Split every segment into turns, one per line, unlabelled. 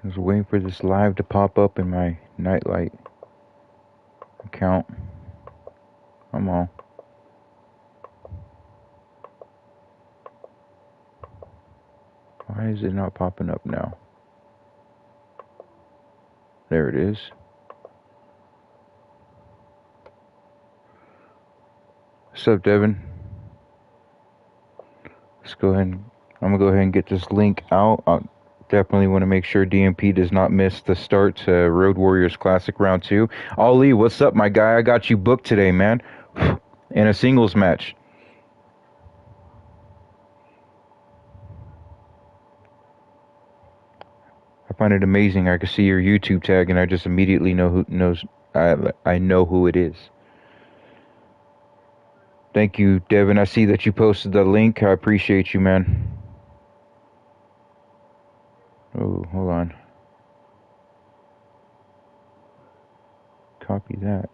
I was waiting for this live to pop up in my nightlight account. Come on. Why is it not popping up now? There it is. What's up, Devin? Let's go ahead and I'm gonna go ahead and get this link out. I definitely want to make sure DMP does not miss the start to Road Warriors Classic Round 2. Ali, what's up, my guy? I got you booked today, man. In a singles match. I find it amazing. I can see your YouTube tag and I just immediately know who knows. I know who it is. Thank you, Devin. I see that you posted the link. I appreciate you, man. Oh, hold on. Copy that.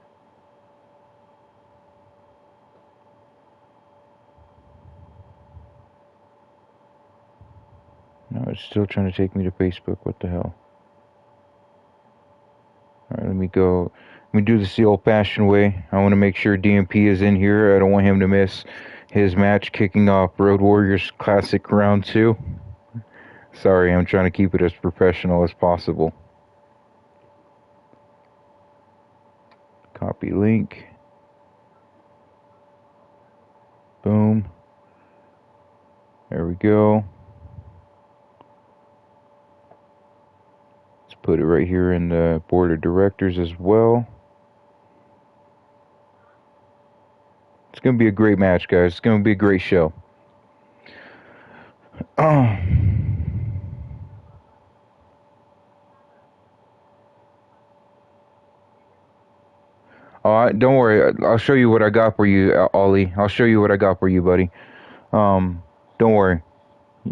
No, it's still trying to take me to Facebook. What the hell? Alright, let me go. Let me do this the old-fashioned way. I want to make sure DMP is in here. I don't want him to miss his match kicking off Road Warriors Classic Round 2. Sorry, I'm trying to keep it as professional as possible. Copy link. Boom. There we go. Let's put it right here in the board of directors as well. It's going to be a great match, guys. It's going to be a great show. Oh, don't worry. I'll show you what I got for you, Ollie. I'll show you what I got for you, buddy. Don't worry.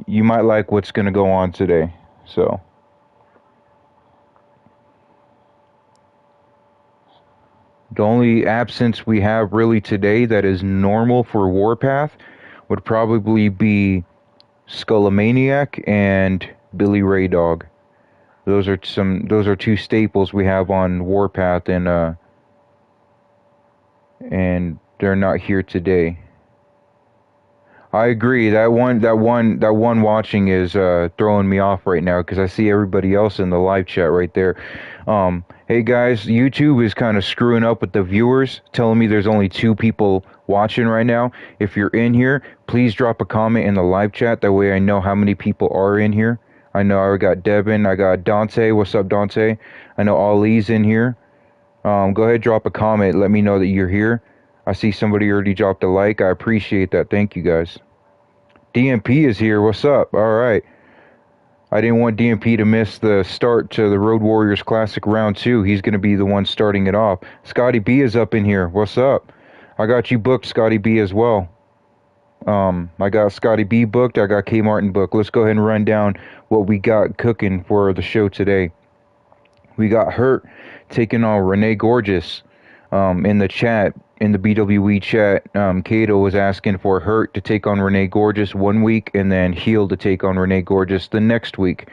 You might like what's going to go on today. So, the only absence we have really today that is normal for Warpath would probably be Skullomaniac and Billy Ray Dog. Those are two staples we have on Warpath, and they're not here today. I agree. That one watching is throwing me off right now because I see everybody else in the live chat right there. Hey guys, YouTube is kind of screwing up with the viewers, telling me there's only 2 people watching right now. If you're in here, please drop a comment in the live chat. That way I know how many people are in here. I know I got Devin, I got Dante. What's up, Dante? I know Ali's in here. Go ahead, drop a comment. Let me know that you're here. I see somebody already dropped a like. I appreciate that. Thank you, guys. DMP is here. What's up? All right. I didn't want DMP to miss the start to the Road Warriors Classic Round 2. He's going to be the one starting it off. Scotty B is up in here. What's up? I got you booked, Scotty B, as well. I got Scotty B booked. I got K Martin booked. Let's go ahead and run down what we got cooking for the show today. We got Hurt taking on Renee Gorgeous. In the chat, in the BWE chat, Kato was asking for Hurt to take on Renee Gorgeous 1 week and then Heel to take on Renee Gorgeous the next week.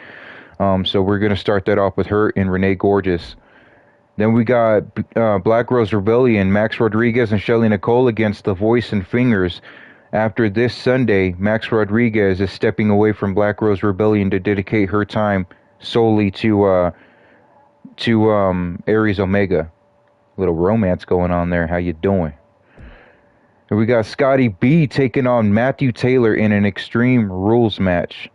So we're going to start that off with Hurt and Renee Gorgeous. Then we got Black Rose Rebellion, Max Rodriguez and Shelly Nicole against The Voice and Fingers. After this Sunday, Max Rodriguez is stepping away from Black Rose Rebellion to dedicate her time solely to Aries Omega. Little romance going on there. How you doing? And we got Scotty B taking on Matthew Taylor in an Extreme Rules match.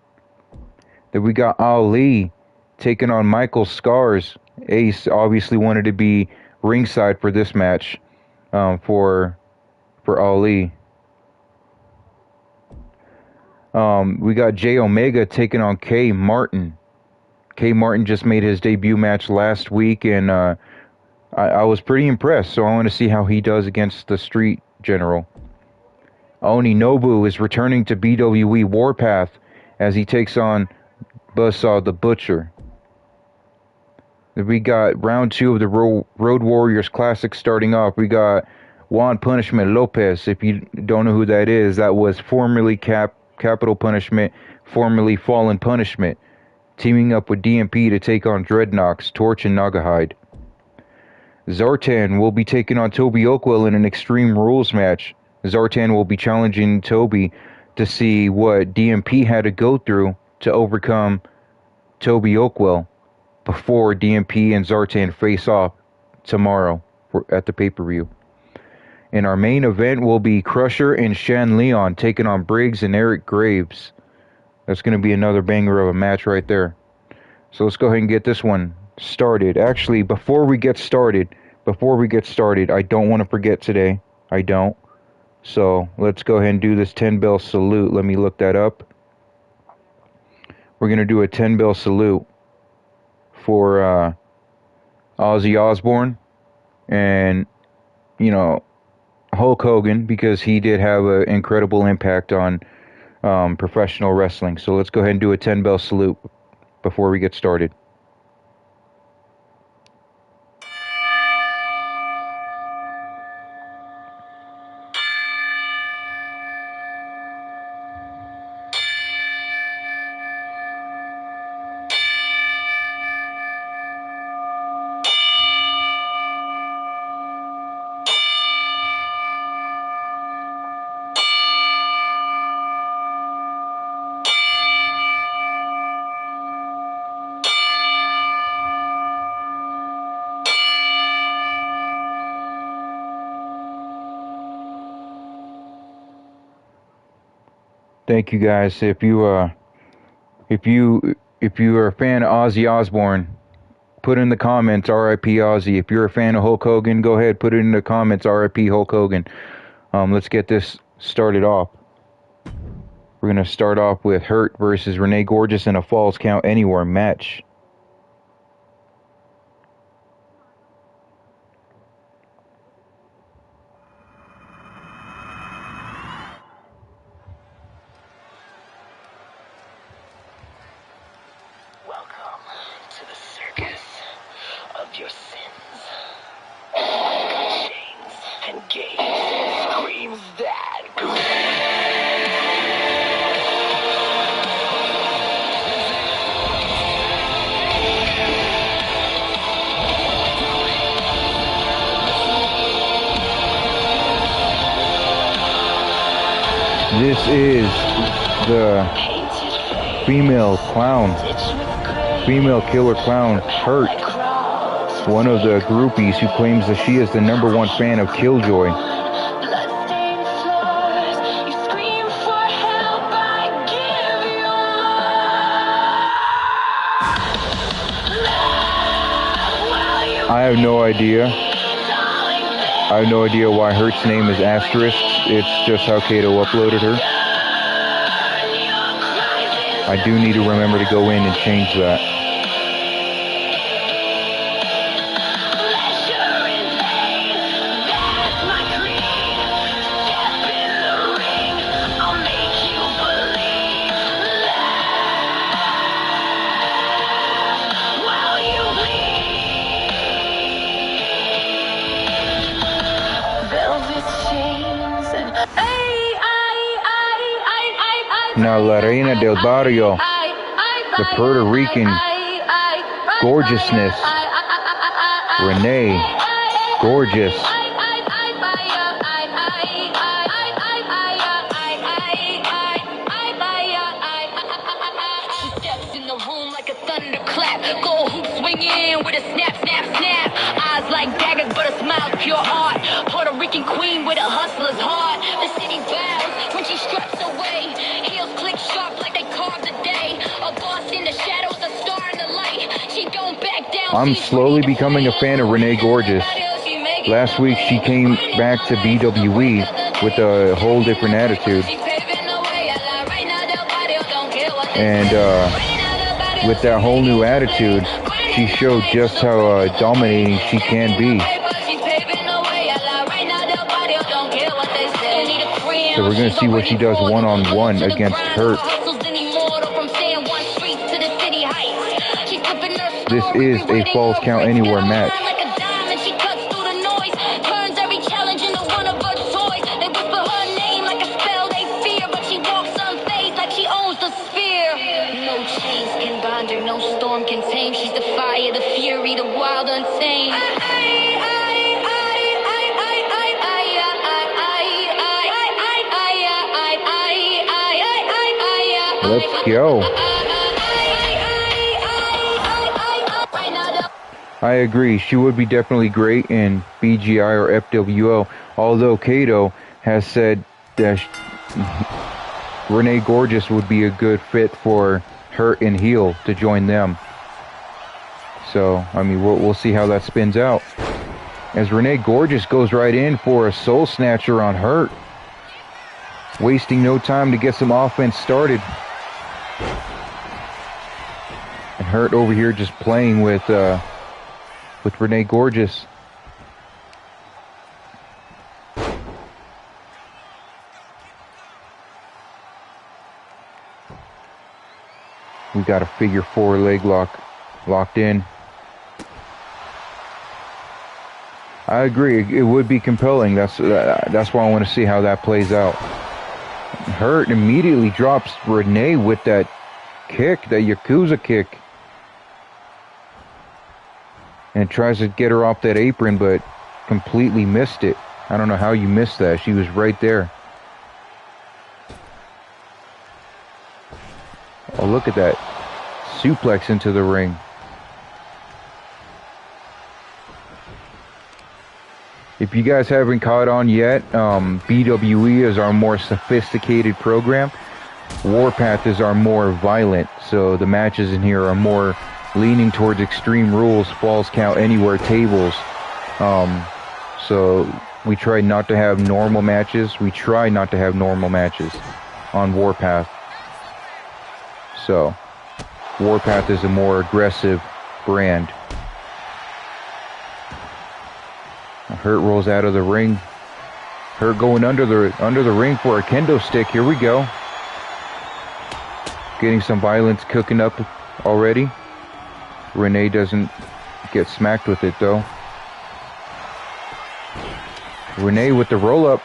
Then we got Ali taking on Michael Scars. Ace obviously wanted to be ringside for this match for Ali. We got Jay Omega taking on K Martin. K Martin just made his debut match last week, and I was pretty impressed, so I want to see how he does against the Street General. Oni Nobu is returning to BWE Warpath as he takes on Buzzsaw the Butcher. Then we got round 2 of the Road Warriors Classic starting off. We got Juan Punishment Lopez. If you don't know who that is, that was formerly Capital Punishment, formerly Fallen Punishment. teaming up with DMP to take on Dreadnoks, Torch, and Nagahide. Zartan will be taking on Toby Oakwell in an Extreme Rules match. Zartan will be challenging Toby to see what DMP had to go through to overcome Toby Oakwell before DMP and Zartan face off tomorrow at the pay-per-view. And our main event will be Crusher and Shan Leon taking on Briggs and Eric Graves. That's going to be another banger of a match right there. So let's go ahead and get this one started. Actually, before we get started, I don't want to forget today. I don't. So let's go ahead and do this 10-bell salute. Let me look that up. We're going to do a 10-bell salute for Ozzy Osbourne and, you know, Hulk Hogan, because he did have an incredible impact on professional wrestling. So let's go ahead and do a 10-bell salute before we get started. Thank you guys. If you are a fan of Ozzy Osbourne, put in the comments R.I.P. Ozzy. If you're a fan of Hulk Hogan, go ahead, put it in the comments R.I.P. Hulk Hogan. Let's get this started off. We're gonna start off with Hurt versus Renee Gorgeous in a Falls Count Anywhere match.
Your sins, chains and gaze and screams that
This is the female killer clown, Hurt. One of the groupies who claims that she is the #1 fan of Killjoy. I have no idea. Why Hurt's name is asterisk. It's just how Kato uploaded her. I do need to remember to go in and change that. Now La Reina del Barrio, the Puerto Rican gorgeousness, Renee Gorgeous.
She steps in the room like a thunderclap. Gold hoop swinging with a snap, snap, snap. Eyes like daggers, but a smile pure art. Puerto Rican queen with a hustler's heart. The city bows when she struts away. Heels click sharp like they carved a day. A boss in the shadows, a star in the light. She don't back down.
I'm slowly becoming a fan of Renee Gorgeous. Last week she came back to BWE with a whole different attitude. And with that whole new attitude, she showed just how dominating she can be. So we're going to see what she does one-on-one against Hurt. This is a Falls Count Anywhere match. No Let's go. I agree. She would be definitely great in BGI or FWO. Although Kato has said that Renee Gorgeous would be a good fit for Hurt and Heel to join them. So, I mean, we'll see how that spins out. As Renee Gorgeous goes right in for a Soul Snatcher on Hurt. Wasting no time to get some offense started. And Hurt over here just playing with Renee Gorgeous. We got a figure 4 leg lock locked in. I agree. It would be compelling. That's why I want to see how that plays out. Hurt immediately drops Renee with that kick, that Yakuza kick. And tries to get her off that apron, but completely missed it. I don't know how you missed that. She was right there. Oh, look at that. Suplex into the ring. If you guys haven't caught on yet, BWE is our more sophisticated program. Warpath is our more violent. So the matches in here are more leaning towards extreme rules, falls count anywhere, tables. So we try not to have normal matches. We try not to have normal matches on Warpath. So Warpath is a more aggressive brand. Hurt rolls out of the ring. Hurt going under the ring for a kendo stick. Here we go. Getting some violence cooking up already. Renee doesn't get smacked with it though. Renee with the roll up.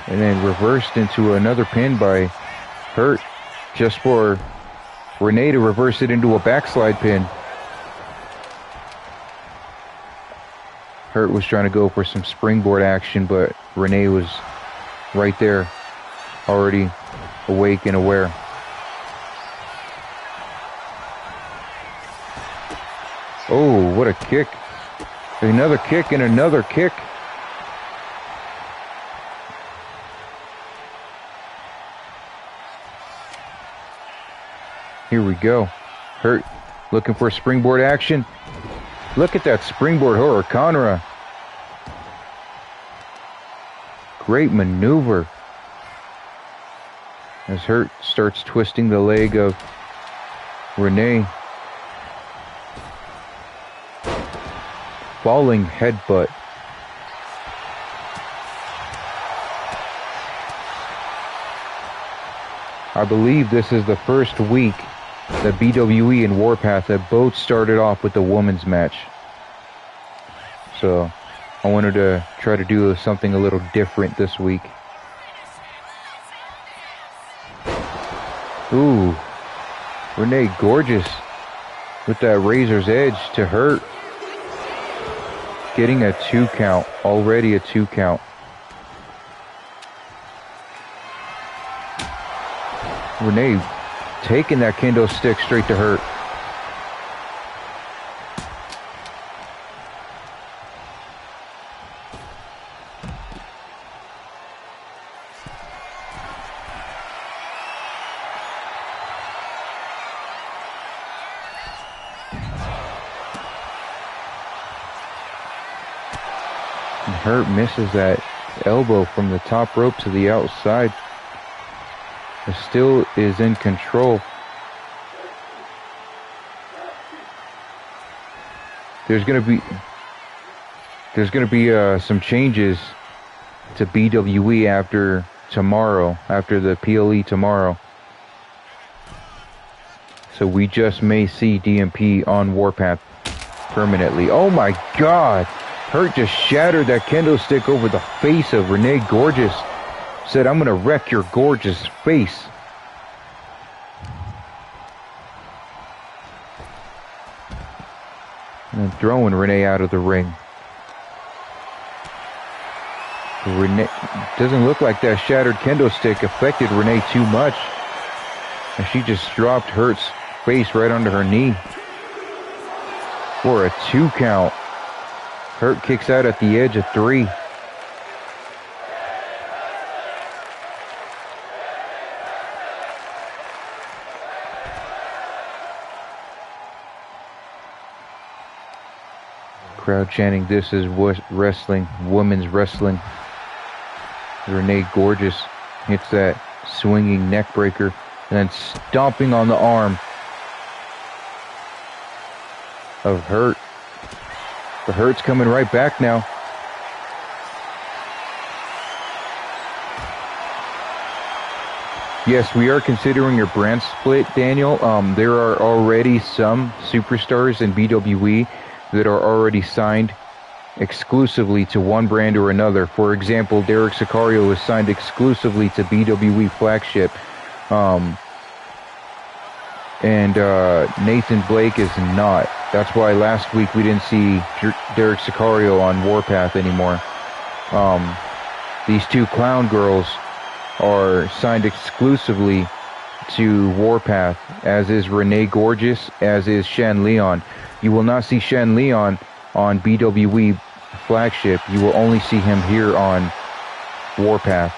And then reversed into another pin by Hurt. Just for Renee to reverse it into a backslide pin. Hurt was trying to go for some springboard action, but Renee was right there, already awake and aware. Oh, what a kick. Another kick and another kick. Here we go. Hurt looking for springboard action. Look at that springboard hurricanrana. Great maneuver. As Hurt starts twisting the leg of Renee. Falling headbutt. I believe this is the first week that BWE and Warpath have both started off with the women's match. So I wanted to try to do something a little different this week. Ooh, Renee Gorgeous with that razor's edge to Hurt. Getting a 2 count, already a 2 count. Renee taking that kendo stick straight to Hurt. And Hurt misses that elbow from the top rope to the outside. It still is in control. There's gonna be some changes to BWE after tomorrow, after the PLE tomorrow. So we just may see DMP on Warpath permanently. Oh my God! Hurt just shattered that kendo stick over the face of Renee Gorgeous. Said, I'm gonna wreck your gorgeous face. And then throwing Renee out of the ring. Renee doesn't look like that shattered kendo stick affected Renee too much. And she just dropped Hurt's face right under her knee for a 2 count. Hurt kicks out at the edge of 3. Crowd chanting, "This is wrestling, women's wrestling." Renee Gorgeous hits that swinging neck breaker and then stomping on the arm of Hurt. But Hurt's coming right back now. Yes, we are considering a brand split, Daniel. There are already some superstars in BWE that are already signed exclusively to one brand or another. For example, Derek Sicario is signed exclusively to BWE Flagship. And Nathan Blake is not. That's why last week we didn't see Derek Sicario on Warpath anymore. These 2 clown girls are signed exclusively to Warpath, as is Renee Gorgeous, as is Shan Leon. You will not see Shan Leon on BWE Flagship. You will only see him here on Warpath.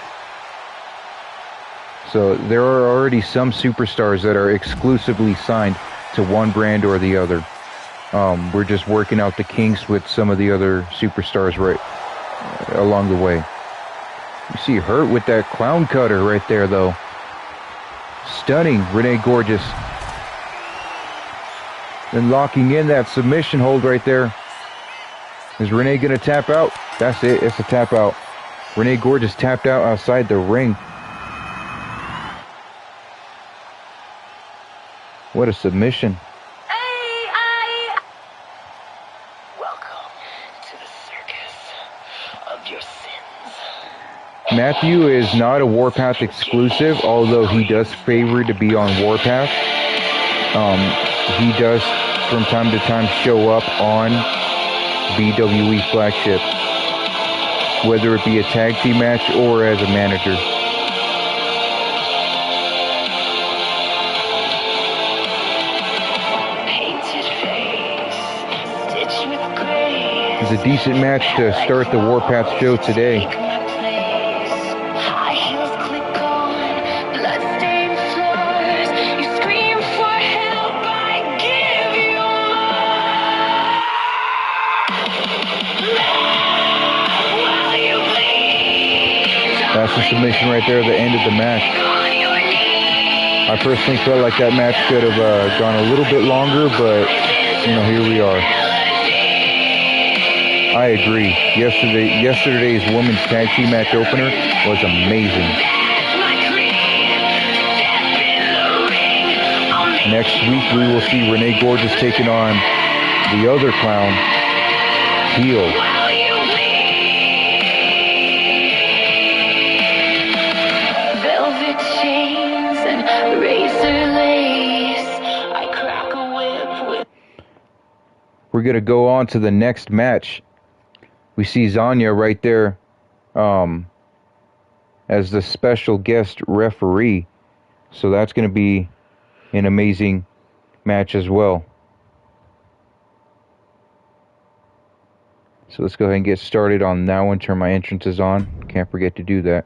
So there are already some superstars that are exclusively signed to one brand or the other. We're just working out the kinks with some of the other superstars right along the way. You see Hurt with that clown cutter right there, though. Stunning Renee Gorgeous. Then locking in that submission hold right there. Is Renee going to tap out? That's it. It's a tap out. Renee Gorgeous tapped out outside the ring. What a submission.
Welcome to the circus of your sins.
Matthew is not a Warpath exclusive, although he does favor to be on Warpath. He does from time to time show up on BWE Flagship, whether it be a tag team match or as a manager. It's a decent match to start the Warpath show today. That's the submission right there at the end of the match. I personally felt like that match could have gone a little bit longer, but, you know, here we are. I agree. Yesterday's women's tag team match opener was amazing. Next week we will see Renee Gorgeous taking on the other clown, Heel.
Velvet chains and razor lace. I crack a whip with.
We're going to go on to the next match. We see Zanya right there as the special guest referee. So that's going to be an amazing match as well. So let's go ahead and get started on that one. Turn my entrances on. Can't forget to do that.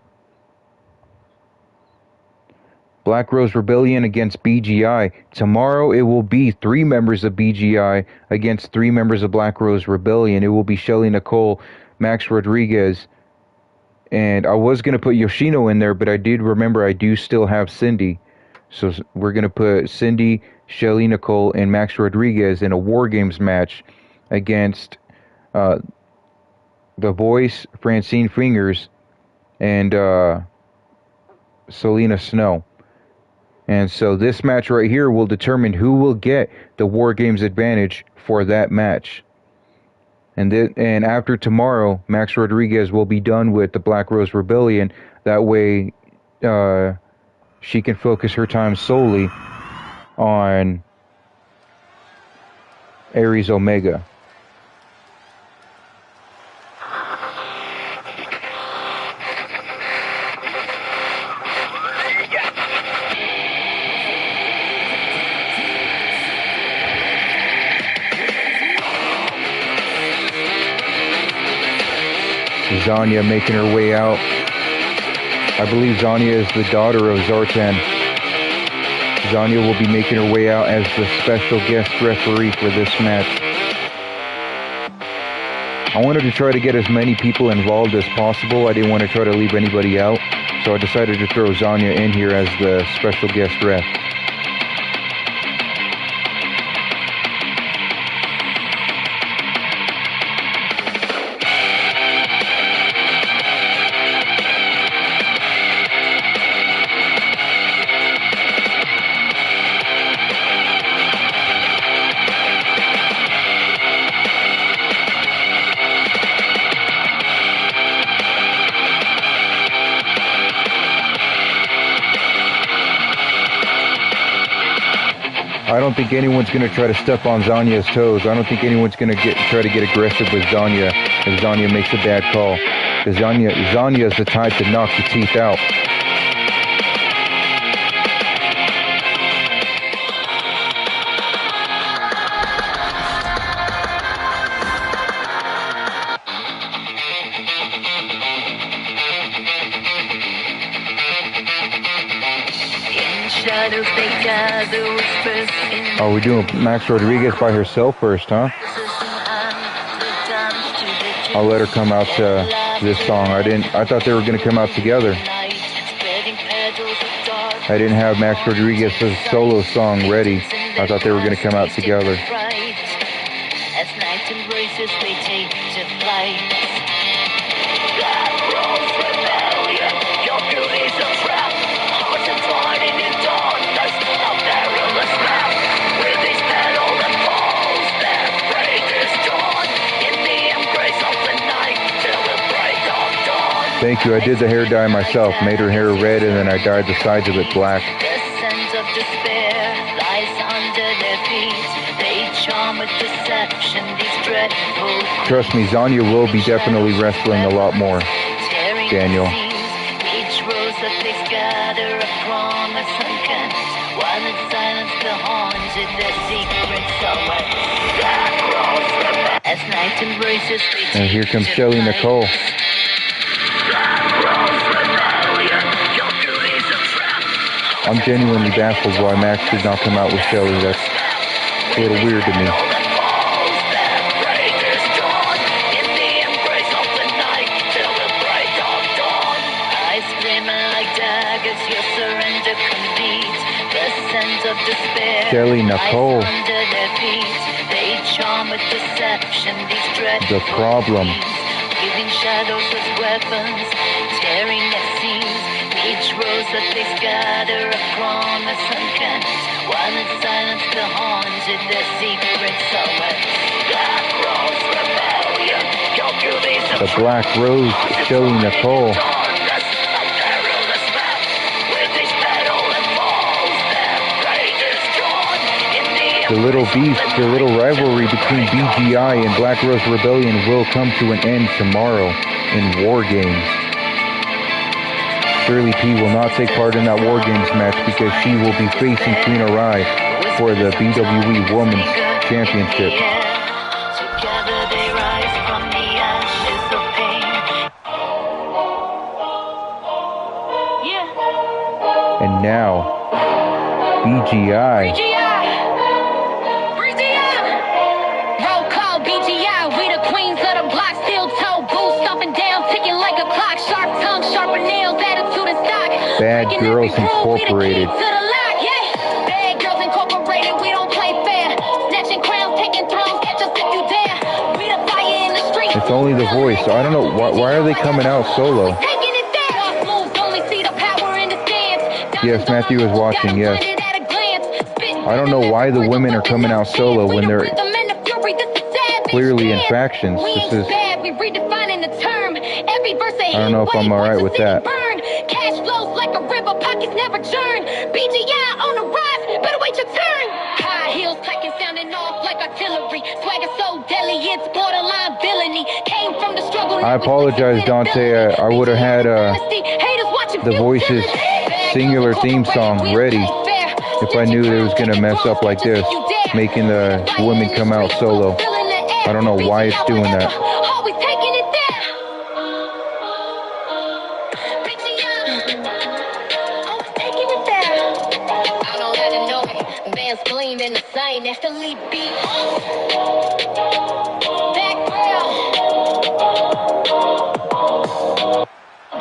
Black Rose Rebellion against BGI. Tomorrow it will be 3 members of BGI against 3 members of Black Rose Rebellion. It will be Shelly Nicole, Max Rodriguez, and I was going to put Yoshino in there, but I did remember I do still have Cindy. So we're going to put Cindy, Shelly Nicole, and Max Rodriguez in a War Games match against The Voice, Francine Fingers, and Selena Snow. And so this match right here will determine who will get the War Games advantage for that match. And after tomorrow, Max Rodriguez will be done with the Black Rose Rebellion. That way, she can focus her time solely on Aries Omega. Zanya making her way out. I believe Zanya is the daughter of Zartan. Zanya will be making her way out as the special guest referee for this match. I wanted to try to get as many people involved as possible. I didn't want to try to leave anybody out, so I decided to throw Zanya in here as the special guest ref. I don't think anyone's going to try to step on Zanya's toes. I don't think anyone's going to try to get aggressive with Zanya if Zanya makes a bad call. Because Zanya is the type to knock the teeth out. Oh, we're doing Max Rodriguez by herself first, huh? I'll let her come out to this song. I thought they were going to come out together. I didn't have Max Rodriguez's solo song ready. I thought they were going to come out together. Thank you. I did the hair dye myself. Made her hair red and then I dyed the sides of it black. Trust me, Zanya will be definitely wrestling a lot more. Daniel. And here comes Shelly Nicole. I'm genuinely baffled why Max did not come out with Shelly. That's a little weird to me. Shelly Nicole. The Problem. Giving shadows as weapons, tearing at seams. Each rose that they scatter a promise uncanny. While in silence the haunted, their secret summer. Black Rose Rebellion, the Black Rose, Shelly Nicole. The little beef, the little rivalry between BGI and Black Rose Rebellion will come to an end tomorrow in War Games. Shirley P will not take part in that War Games match because she will be facing Queen Arai for the BWE Women's Championship. And now, BGI. Bad Girls Incorporated. Bad Girls Incorporated, we don't play fair. Snatching crowns, taking thrones, catch us if you dare. We the fire in the street. It's only the voice. I don't know why are they coming out solo? Yes, Matthew is watching. Yes. I don't know why the women are coming out solo when they're clearly in factions. This is. I don't know if I'm alright with that. Never turn. BGI on the rise, better wait your turn. High heels clacking, sounding off like artillery. Swagger so deadly, it's borderline villainy. Came from the struggle. I apologize, Dante. I would have had the Voices singular theme song ready if I knew it was gonna mess up like this, making the women come out solo. I don't know why it's doing that.
ain't been the same after Lee beat. That girl.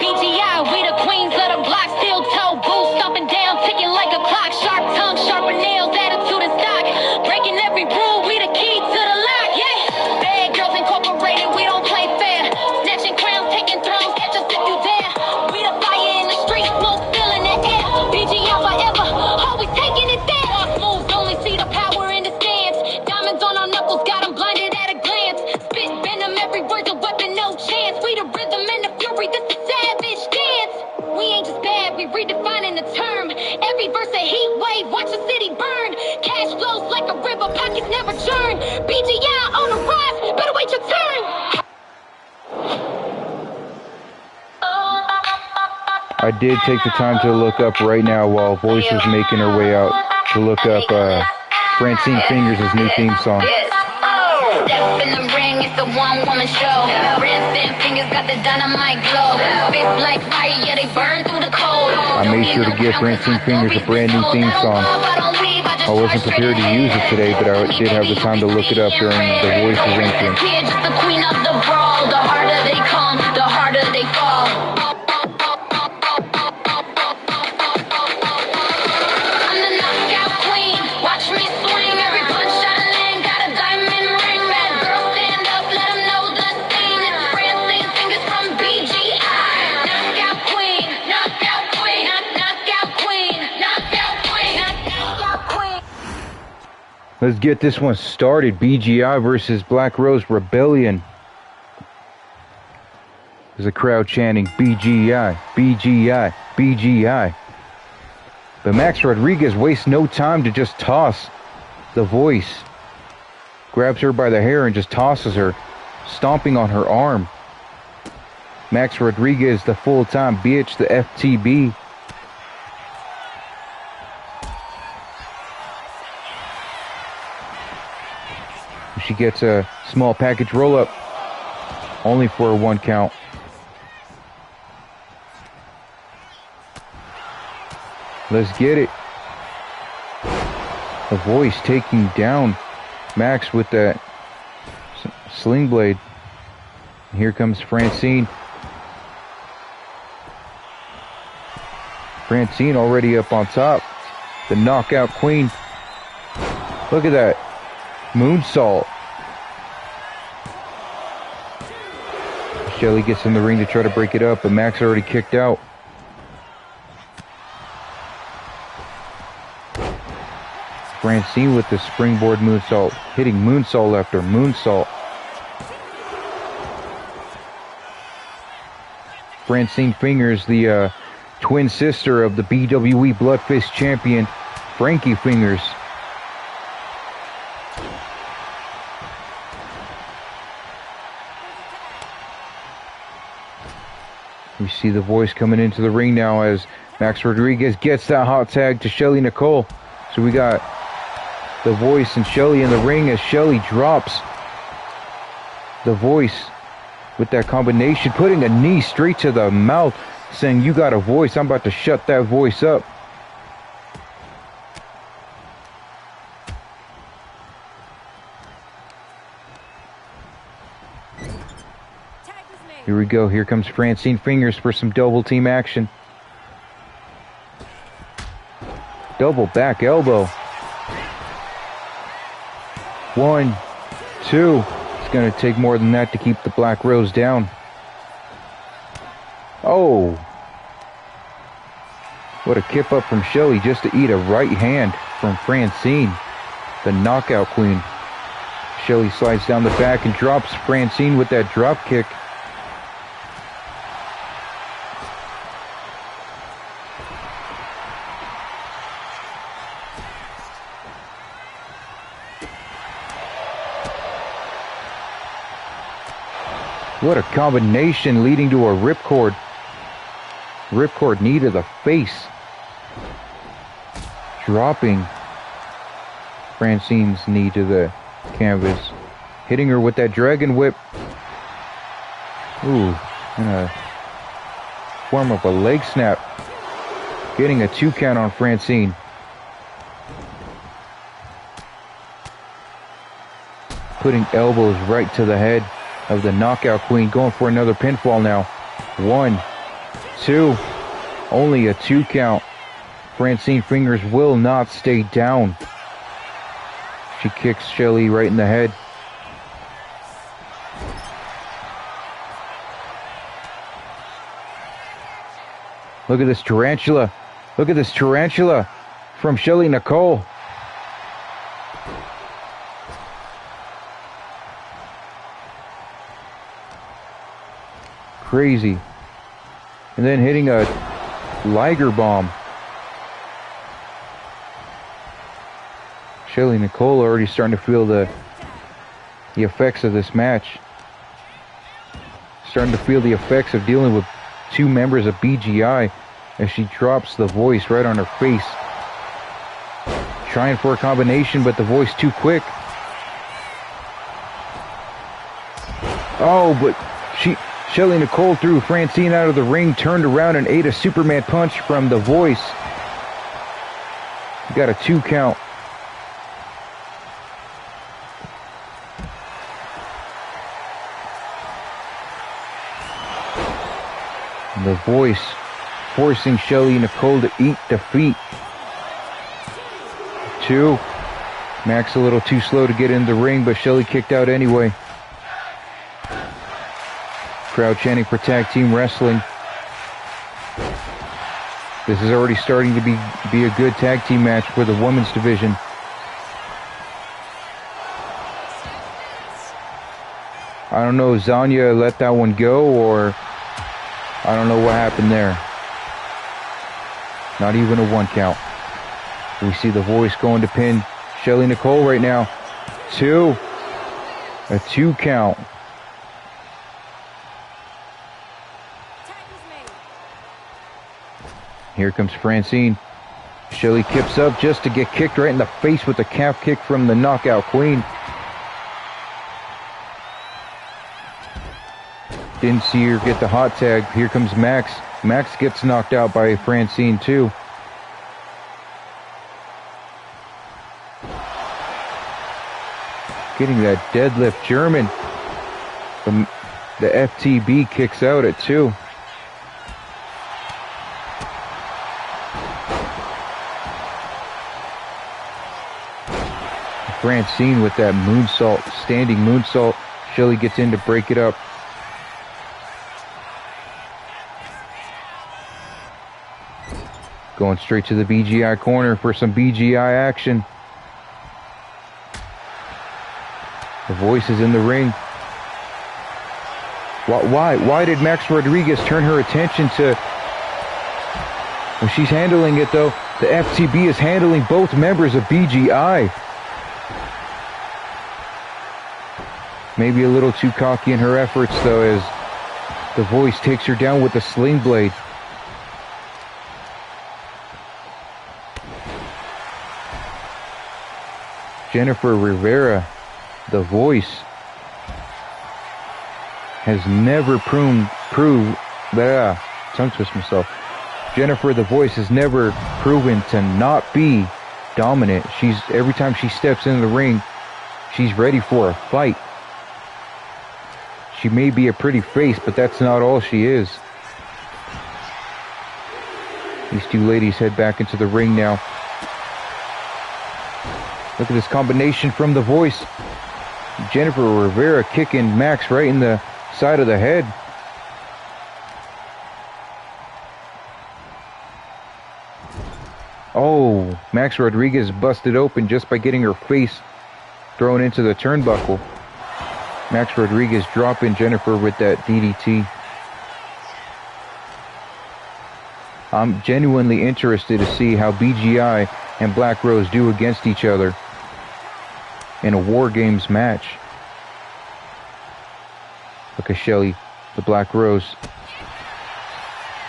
BGI, we the queens of the block, still toe boots, stomping down, ticking like a clock. Sharp tongue, sharper nails, attitude and stock. Breaking every rule, we the key to the lock, yeah. Bad girls incorporated, we don't play fair. Snatching crowns, taking thrones, catch us if you dare. We the fire in the street, smoke filling the air. BGI forever, always taking it there. Boss moves, only see the power in the stance. Diamonds on our knuckles, got them blinded at a glance. Spit venom, every word's a weapon, no chance. We the rhythm and the fury, this is savage dance. We ain't just bad, we redefining the term. Every verse a heat wave, watch the city burn. Cash flows like a river, pockets never churn. BGI on the rise, better wait your turn.
I did take the time to look up right now while Voice was making her way out to look up Francine Fingers' new theme song.
Step in the ring, it's a one-woman show. Francine Fingers got the dynamite glow. Fists like fire, yeah, they burn through the cold.
I made sure to give Francine Fingers a brand new theme song. I wasn't prepared to use it today, but I did have the time to look it up during the Voice's entrance.
Just the queen of the brawl. The harder they come, the harder they fall. I'm the knockout queen. Watch me swing. Every punch I land got a diamond ring. Bad girl, stand up, let them know the scene. It's Francine Fingers from BGI. Knockout queen, knockout queen, knockout queen, knockout queen, knockout queen.
Let's get this one started. BGI versus Black Rose Rebellion. There's a crowd chanting BGI, BGI, BGI. But Max Rodriguez wastes no time to just toss the Voice. Grabs her by the hair and just tosses her, stomping on her arm. Max Rodriguez, the full-time bitch, the FTB. She gets a small package roll-up, only for a 1 count. Let's get it. The Voice taking down Max with that sling blade. And here comes Francine. Francine already up on top. The knockout queen. Look at that. Moonsault. Shelly gets in the ring to try to break it up, but Max already kicked out. Francine with the springboard moonsault, hitting moonsault after moonsault. Francine Fingers, the twin sister of the BWE Bloodfist champion, Frankie Fingers. We see the Voice coming into the ring now as Max Rodriguez gets that hot tag to Shelly Nicole. So we got the Voice and Shelly in the ring as Shelly drops the Voice with that combination, putting a knee straight to the mouth, saying, "You got a voice, I'm about to shut that voice up." Here we go. Here comes Francine Fingers for some double team action. Double back elbow. 1, 2. It's going to take more than that to keep the Black Rose down. Oh. What a kip up from Shelly just to eat a right hand from Francine, the knockout queen. Shelly slides down the back and drops Francine with that drop kick. What a combination, leading to a ripcord. Ripcord knee to the face. Dropping Francine's knee to the canvas. Hitting her with that dragon whip. Ooh, in a form of a leg snap. Getting a 2 count on Francine. putting elbows right to the head of the Knockout Queen, going for another pinfall now. 1, 2, only a 2 count. Francine Fingers will not stay down. She kicks Shelly right in the head. Look at this tarantula. Look at this tarantula from Shelly Nicole. Crazy. And then hitting a Liger bomb. Shelly Nicole already starting to feel the effects of this match. Starting to feel the effects of dealing with 2 members of BGI as she drops the Voice right on her face. Trying for a combination, but the Voice too quick. Oh, but Shelly Nicole threw Francine out of the ring, turned around and ate a Superman punch from the Voice. Got a 2 count. The Voice forcing Shelly Nicole to eat defeat. 2. Max a little too slow to get in the ring, but Shelly kicked out anyway. Crowd chanting for tag team wrestling. This is already starting to be a good tag team match for the women's division. I don't know, Zanya let that one go, or I don't know what happened there. Not even a 1 count. We see the Voice going to pin Shelly Nicole right now. 2. A 2 count. Here comes Francine. Shelly kips up just to get kicked right in the face with the calf kick from the Knockout Queen. Didn't see her get the hot tag. Here comes Max. Max gets knocked out by Francine too. Getting that deadlift German. The FTB kicks out at 2. Francine with that moonsault, standing moonsault. Shelly gets in to break it up. Going straight to the BGI corner for some BGI action. The Voice is in the ring. Why did Max Rodriguez turn her attention to... When she's handling it though, the FTB is handling both members of BGI. Maybe a little too cocky in her efforts though, as the Voice takes her down with a sling blade. Jennifer Rivera, the Voice, has never tongue twist myself. Jennifer, the Voice, has never proven to not be dominant. Every time she steps into the ring, she's ready for a fight. She may be a pretty face, but that's not all she is. These 2 ladies head back into the ring now. Look at this combination from the Voice. Jennifer Rivera kicking Max right in the side of the head. Oh, Max Rodriguez busted open just by getting her face thrown into the turnbuckle. Max Rodriguez dropping Jennifer with that DDT. I'm genuinely interested to see how BGI and Black Rose do against each other in a War Games match. Look at Shelly, the Black Rose,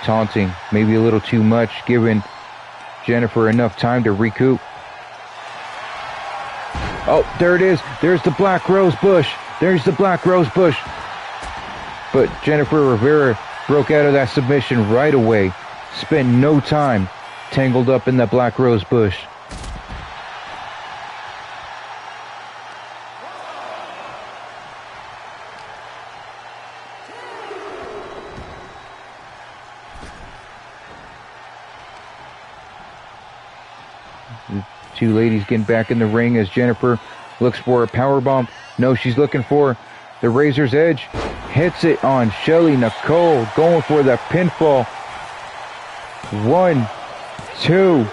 taunting, maybe a little too much, giving Jennifer enough time to recoup. Oh, there it is. There's the Black Rose Bush. There's the Black Rose Bush. But Jennifer Rivera broke out of that submission right away. Spent no time tangled up in that Black Rose Bush. Two ladies getting back in the ring as Jennifer looks for a powerbomb. No, she's looking for the Razor's Edge. Hits it on Shelly Nicole, going for the pinfall. 1, 2.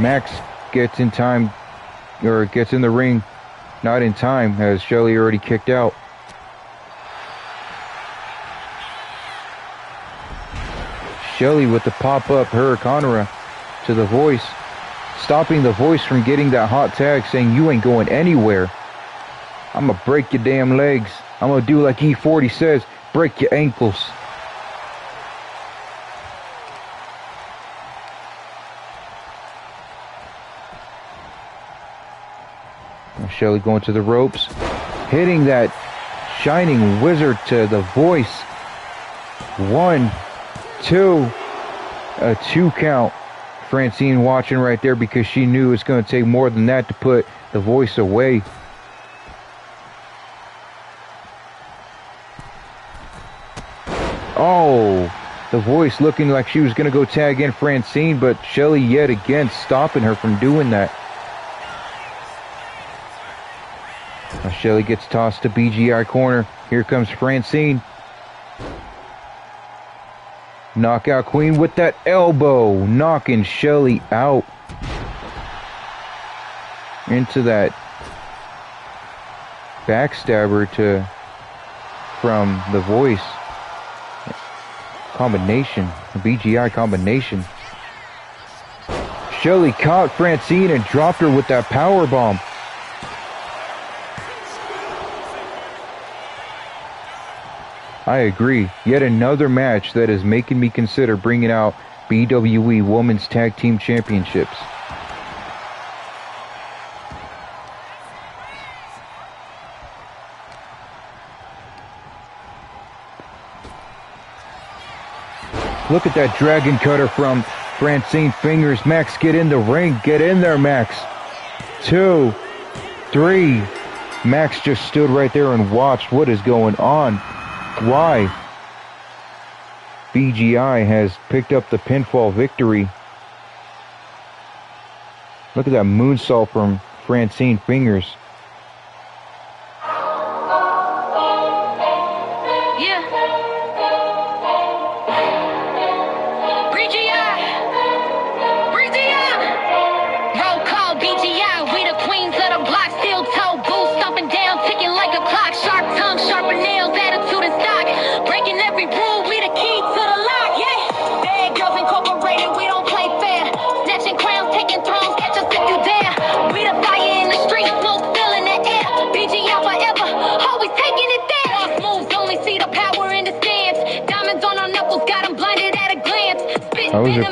Max gets in time, or gets in the ring, not in time, as Shelly already kicked out. Shelly with the pop-up Hurricanrana to the Voice, stopping the Voice from getting that hot tag, saying, "You ain't going anywhere. I'm gonna break your damn legs. I'm gonna do like E40 says, break your ankles." Shelly going to the ropes, hitting that Shining Wizard to the Voice. 1, 2, a 2 count. Francine watching right there because she knew it's going to take more than that to put the Voice away. Oh, the Voice looking like she was going to go tag in Francine, but Shelly yet again stopping her from doing that. Now Shelly gets tossed to BGI corner. Here comes Francine. Knockout Queen with that elbow, knocking Shelly out. Into that backstabber from the Voice. Combination, a BGI combination. Shelly caught Francine and dropped her with that power bomb. I agree. Yet another match that is making me consider bringing out BWE Women's Tag Team Championships. Look at that dragon cutter from Francine Fingers. Max, get in the ring. Get in there, Max. 2, 3. Max just stood right there and watched what is going on. Why? BGI has picked up the pinfall victory. Look at that moonsault from Francine Fingers.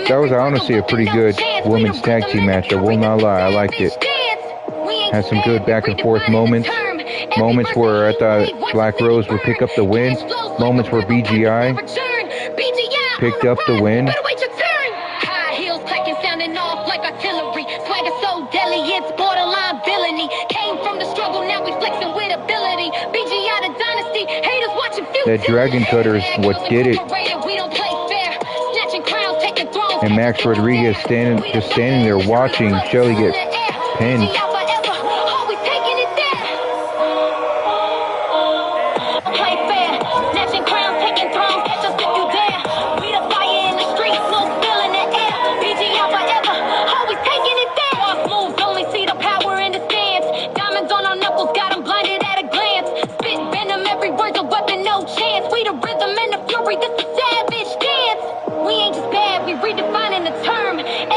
That was honestly a pretty good women's tag team match. I will not lie, I liked it. Had some good back and forth moments. Moments where I thought Black Rose would pick up the win. Moments where BGI picked up the win. That dragon cutter is what did it. And Max Rodriguez just standing there watching Shelly get pinned.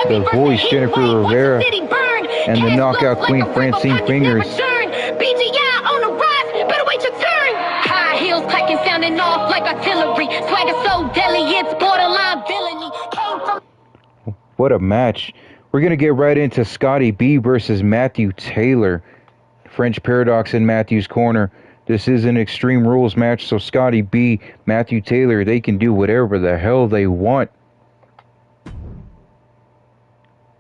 The Voice, Jennifer Rivera, and the Knockout Queen, Francine Fingers. BGI on the rise, better wait your turn. High heels clacking, sounding off like artillery. Swagger so deadly, it's borderline villainy. What a match. We're going to get right into Scotty B versus Matthew Taylor. French Paradox in Matthew's corner. This is an Extreme Rules match, so Scotty B, Matthew Taylor, they can do whatever the hell they want.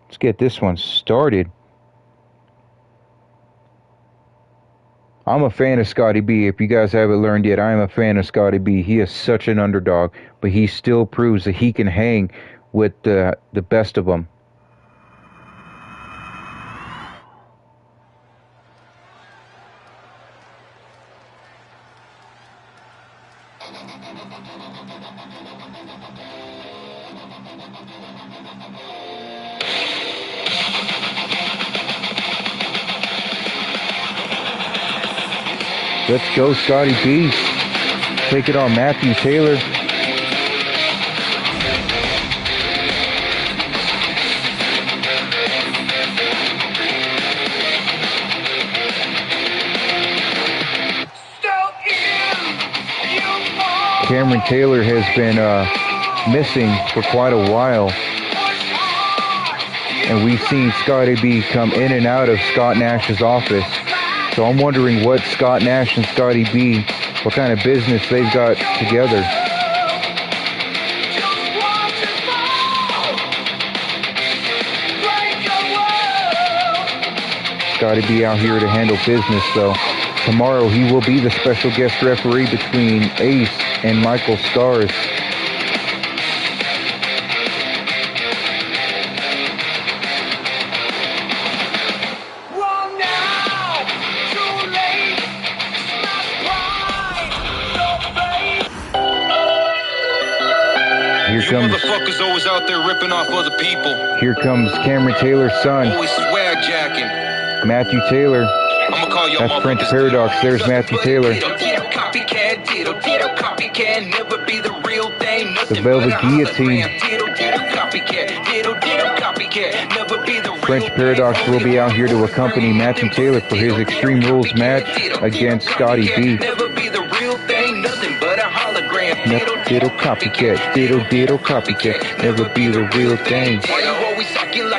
Let's get this one started. I'm a fan of Scotty B. If you guys haven't learned yet, I am a fan of Scotty B. He is such an underdog, but he still proves that he can hang with the best of them. Let's go, Scotty B. Take it on Matthew Taylor. Cameron Taylor has been missing for quite a while. And we've seen Scotty B come in and out of Scott Nash's office. So I'm wondering what Scott Nash and Scotty B, what kind of business they've got together. Scotty B out here to handle business though. Tomorrow he will be the special guest referee between Ace and Michael Stars.
Motherfuckers always out there ripping off other people.
Here comes Cameron Taylor's son.
Always swag jacking.
Matthew Taylor.
I'ma call your
That's French Paradox. There's Matthew Taylor. The Velvet Guillotine. French Paradox will be out here to accompany Matthew Taylor for his Extreme Rules match against Scotty B. Diddle copycat, diddle copycat, never be the real thing.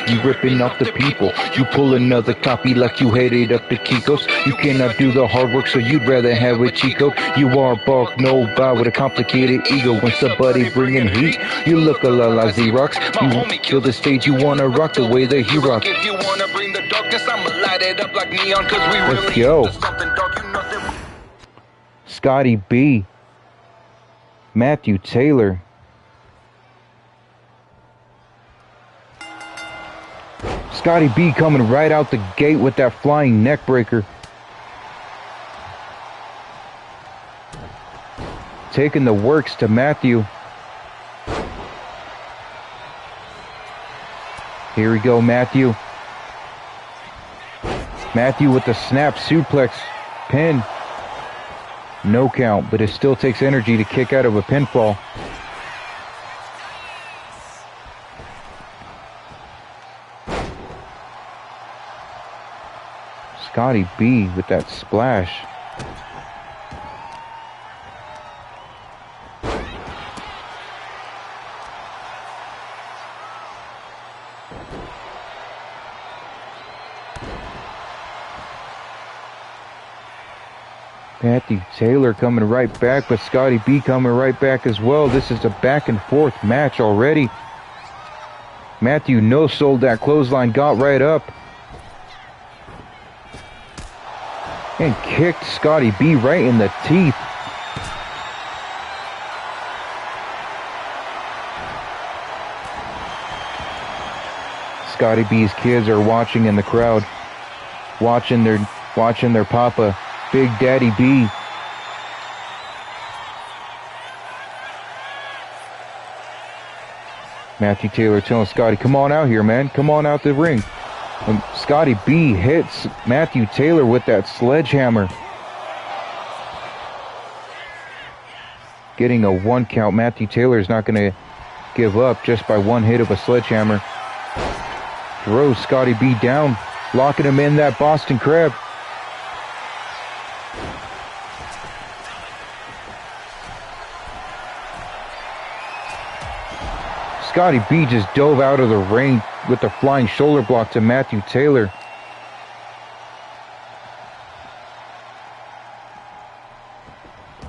You ripping off the people, you pull another copy like you headed up to Kiko's. You cannot do the hard work, so you'd rather have a Chico. You are bark, no bow with a complicated ego. When somebody bringing heat, you look a lot like Xerox. You won't kill the stage, you wanna rock the way that he rock. Let's go. Scotty B. Matthew Taylor. Scotty B coming right out the gate with that flying neck breaker. Taking the works to Matthew. Here we go, Matthew. Matthew with the snap suplex pin. No count, but it still takes energy to kick out of a pinfall. Scotty B with that splash. Matthew Taylor coming right back, but Scotty B coming right back as well. This is a back and forth match already. Matthew no-sold that clothesline, got right up. And kicked Scotty B right in the teeth. Scotty B's kids are watching in the crowd. Watching their papa, Big Daddy B. Matthew Taylor telling Scotty, come on out here, man. Come on out the ring. And Scotty B hits Matthew Taylor with that sledgehammer. Getting a 1 count. Matthew Taylor is not going to give up just by one hit of a sledgehammer. Throws Scotty B down, locking him in that Boston Crab. Scotty B just dove out of the ring with the flying shoulder block to Matthew Taylor.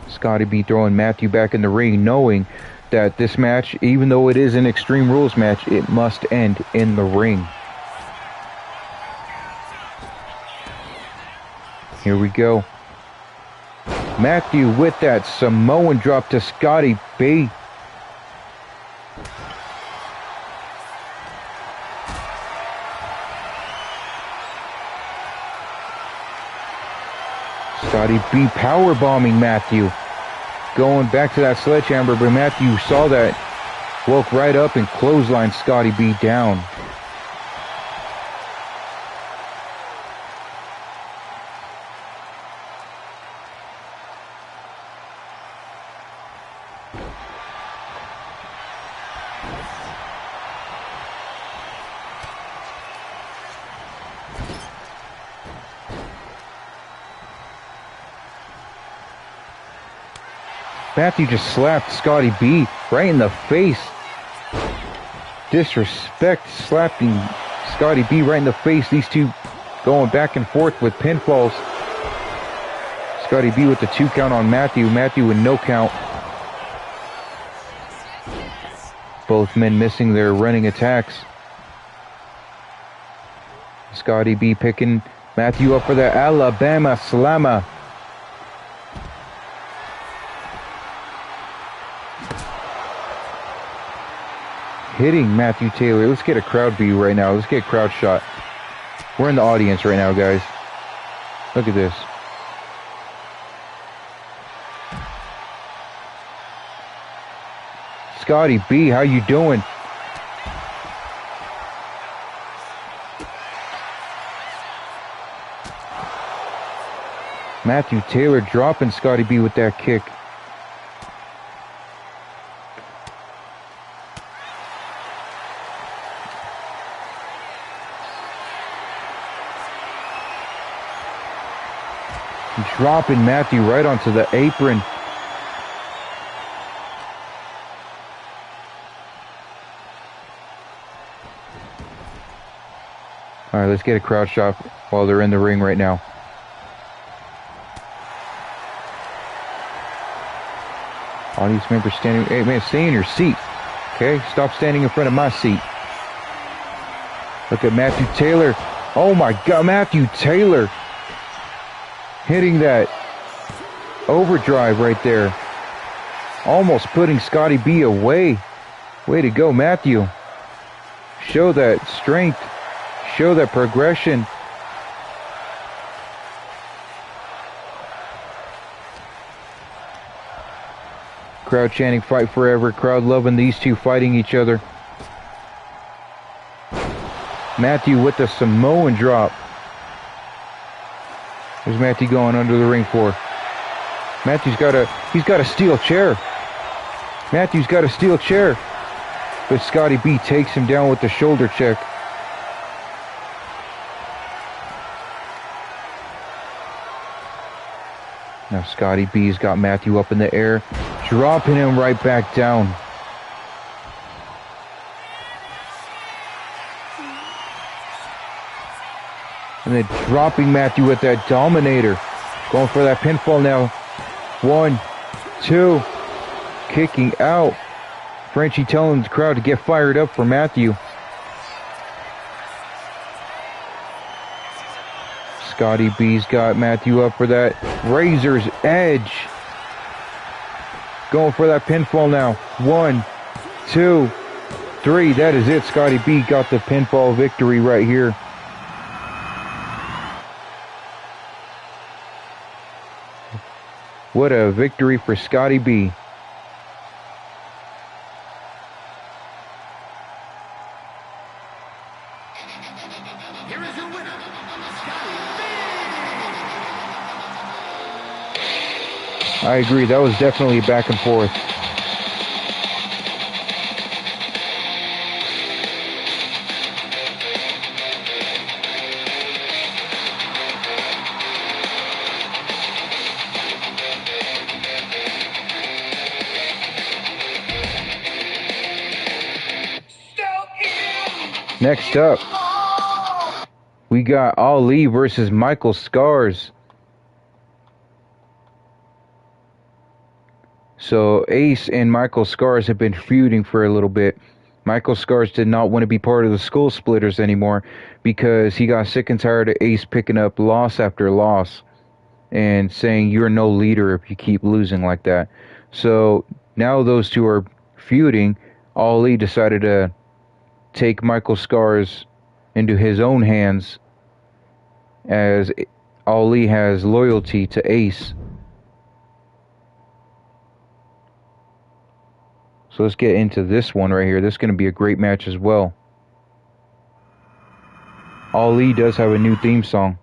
Scotty B throwing Matthew back in the ring, knowing that this match, even though it is an Extreme Rules match, it must end in the ring. Here we go. Matthew with that Samoan drop to Scotty B. Scotty B power bombing Matthew. going back to that sledgehammer, but Matthew saw that, woke right up and clotheslined Scotty B down. Matthew just slapped Scotty B right in the face. Disrespect, slapping Scotty B right in the face. These two going back and forth with pinfalls. Scotty B with the 2 count on Matthew. Matthew with no count. Both men missing their running attacks. Scotty B picking Matthew up for the Alabama Slammer. Hitting Matthew Taylor. Let's get a crowd view right now. Let's get a crowd shot. We're in the audience right now, guys. Look at this. Scotty B, how you doing? Matthew Taylor dropping Scotty B with that kick. Dropping Matthew right onto the apron. All right, let's get a crowd shot while they're in the ring right now. Audience members standing. Hey, man, stay in your seat. Okay? Stop standing in front of my seat. Look at Matthew Taylor. Oh, my God. Matthew Taylor hitting that overdrive right there. Almost putting Scotty B away. Way to go, Matthew. Show that strength. Show that progression. Crowd chanting fight forever. Crowd loving these two fighting each other. Matthew with the Samoan drop. Where's Matthew going under the ring for? Matthew's got a steel chair. Matthew's got a steel chair. But Scotty B takes him down with the shoulder check. Now Scotty B's got Matthew up in the air, dropping him right back down. And then dropping Matthew with that Dominator. Going for that pinfall now. 1, 2. Kicking out. Frenchie telling the crowd to get fired up for Matthew. Scotty B's got Matthew up for that Razor's Edge. Going for that pinfall now. 1, 2, 3. That is it. Scotty B got the pinfall victory right here. What a victory for Scotty B.
Here is your winner, Scotty B.
I agree. That was definitely back and forth. Next up, we got Ali versus Michael Scars. So Ace and Michael Scars have been feuding for a little bit. Michael Scars did not want to be part of the Skull Splitters anymore because he got sick and tired of Ace picking up loss after loss and saying you're no leader if you keep losing like that. So now those two are feuding. Ali decided to take Michael Scars into his own hands as Ali has loyalty to Ace. So let's get into this one right here. This is going to be a great match as well. Ali does have a new theme song.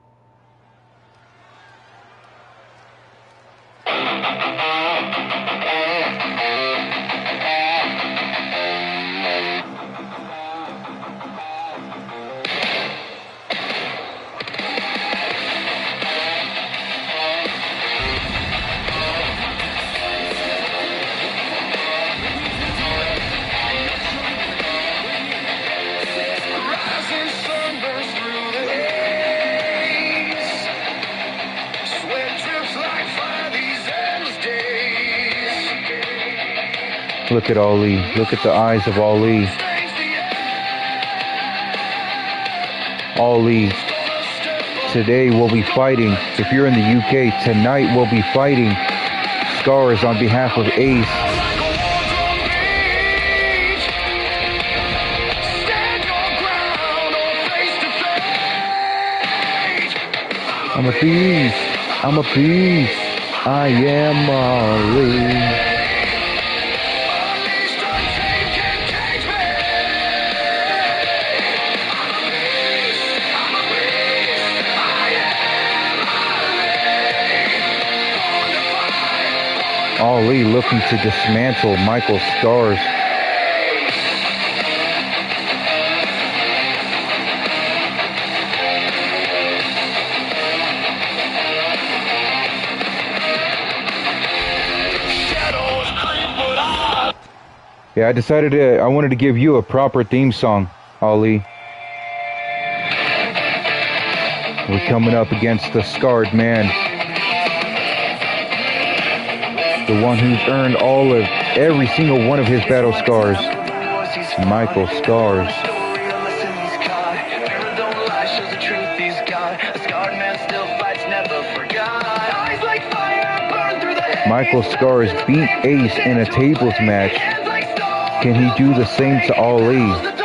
Look at Ali. Look at the eyes of Ali. Ali. Today we'll be fighting. If you're in the UK, tonight we'll be fighting Scars on behalf of Ace. I'm a beast. I'm a beast. I am Ali. Ali looking to dismantle Michael Scars. Yeah, I wanted to give you a proper theme song, Ali. We're coming up against the scarred man. The one who's earned every single one of his battle scars. Michael Scars. Michael Scars beat Ace in a tables match. Can he do the same to Ali?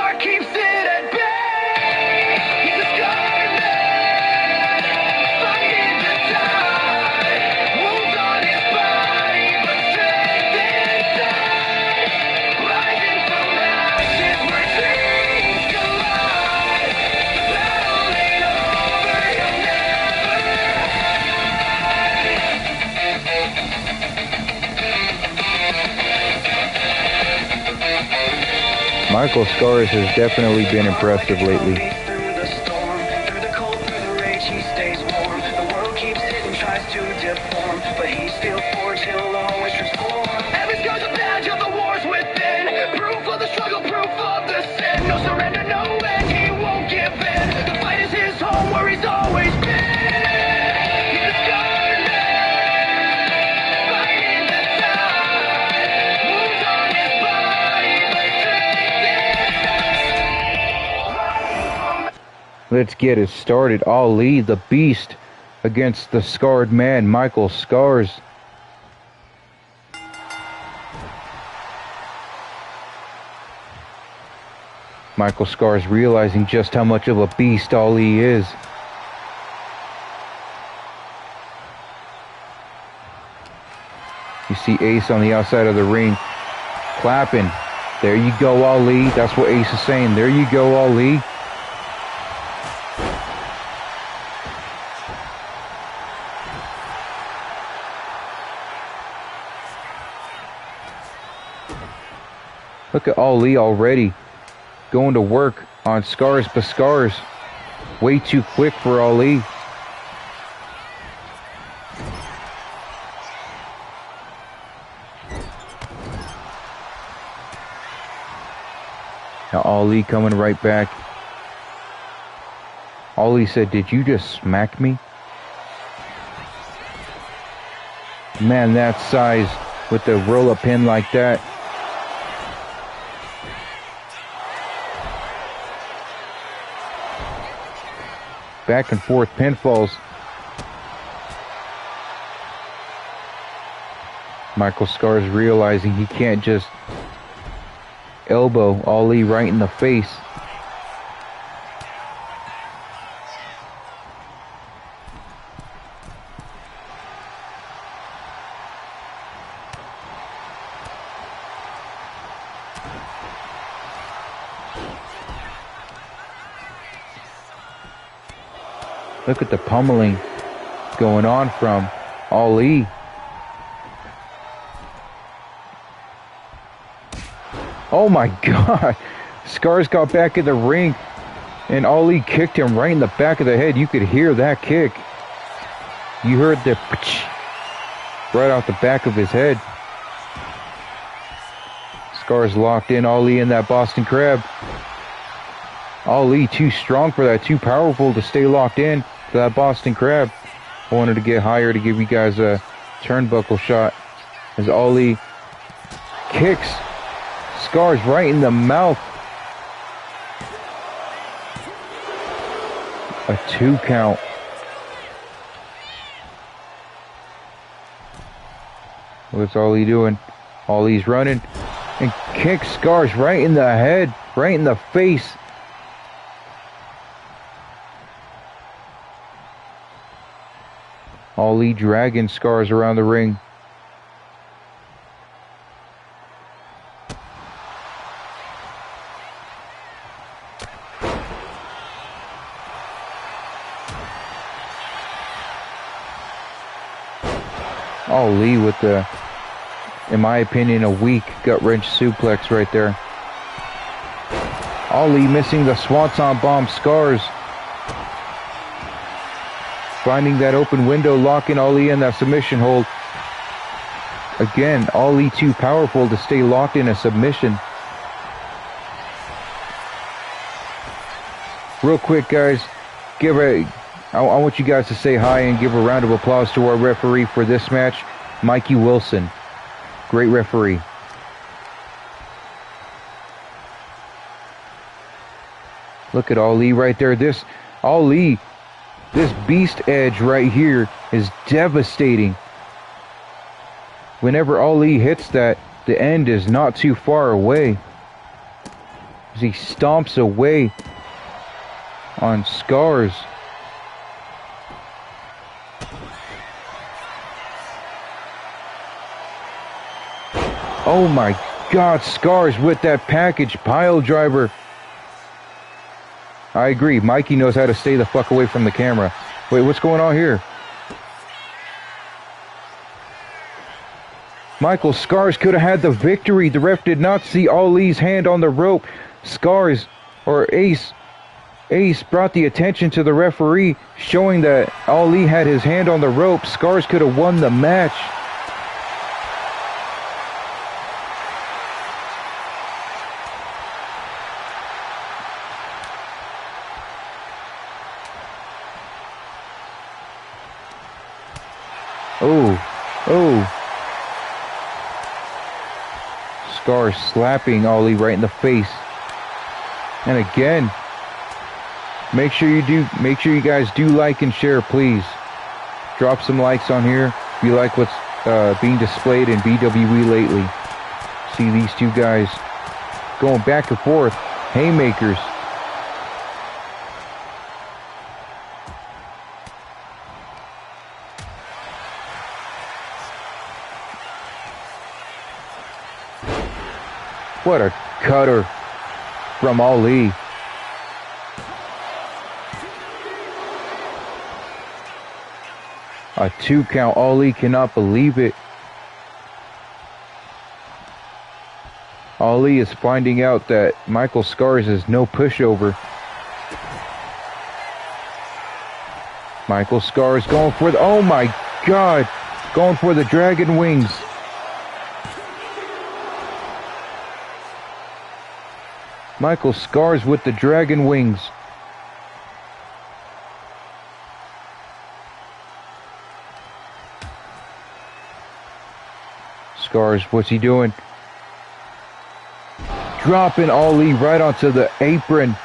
Michael Scars has definitely been impressive lately. Let's get it started. Ali, the Beast, against the scarred man, Michael Scars. Michael Scars realizing just how much of a beast Ali is. You see Ace on the outside of the ring, clapping. There you go, Ali. That's what Ace is saying. There you go, Ali. Look at Ali already going to work on Scars but Scars. Way too quick for Ali. Now Ali coming right back. Ali said, "Did you just smack me?" Man, that size with the roll-up pin like that. Back and forth pinfalls. Michael Scars realizing he can't just elbow Ali right in the face. Look at the pummeling going on from Ali. Oh my God. Scars got back in the ring and Ali kicked him right in the back of the head. You could hear that kick. You heard the right off the back of his head. Scars locked in Ali in that Boston Crab. Ali too strong for that, too powerful to stay locked in to that Boston Crab. I wanted to get higher to give you guys a turnbuckle shot as Ali kicks Scars right in the mouth. A 2 count. What's Ali doing? Ali's running and kicks Scars right in the head, right in the face. Ali dragging Scars around the ring. Ali with the, in my opinion, a weak gut-wrench suplex right there. Ali missing the Swanton bomb. Scars finding that open window, locking Ali in that submission hold. Again, Ali too powerful to stay locked in a submission. Real quick, guys, I want you guys to say hi and give a round of applause to our referee for this match, Mikey Wilson. Great referee. Look at Ali right there. This beast edge right here is devastating. Whenever Ali hits that, the end is not too far away. As he stomps away on Scars. Oh my God, Scars with that package pile driver. I agree, Mikey knows how to stay the fuck away from the camera. Wait, what's going on here? Michael, Scars could have had the victory. The ref did not see Ali's hand on the rope. Scars, or Ace brought the attention to the referee, showing that Ali had his hand on the rope. Scars could have won the match. Oh. Scars slapping Ali right in the face. And again, make sure you guys do like and share, please. Drop some likes on here if you like what's being displayed in BWE lately. See these two guys going back and forth, haymakers. What a cutter from Ali. A 2 count. Ali cannot believe it. Ali is finding out that Michael Scars is no pushover. Michael Scars going for the, oh my God, going for the dragon wings. Michael Scars with the dragon wings. Scars, what's he doing? Dropping Ali right onto the apron.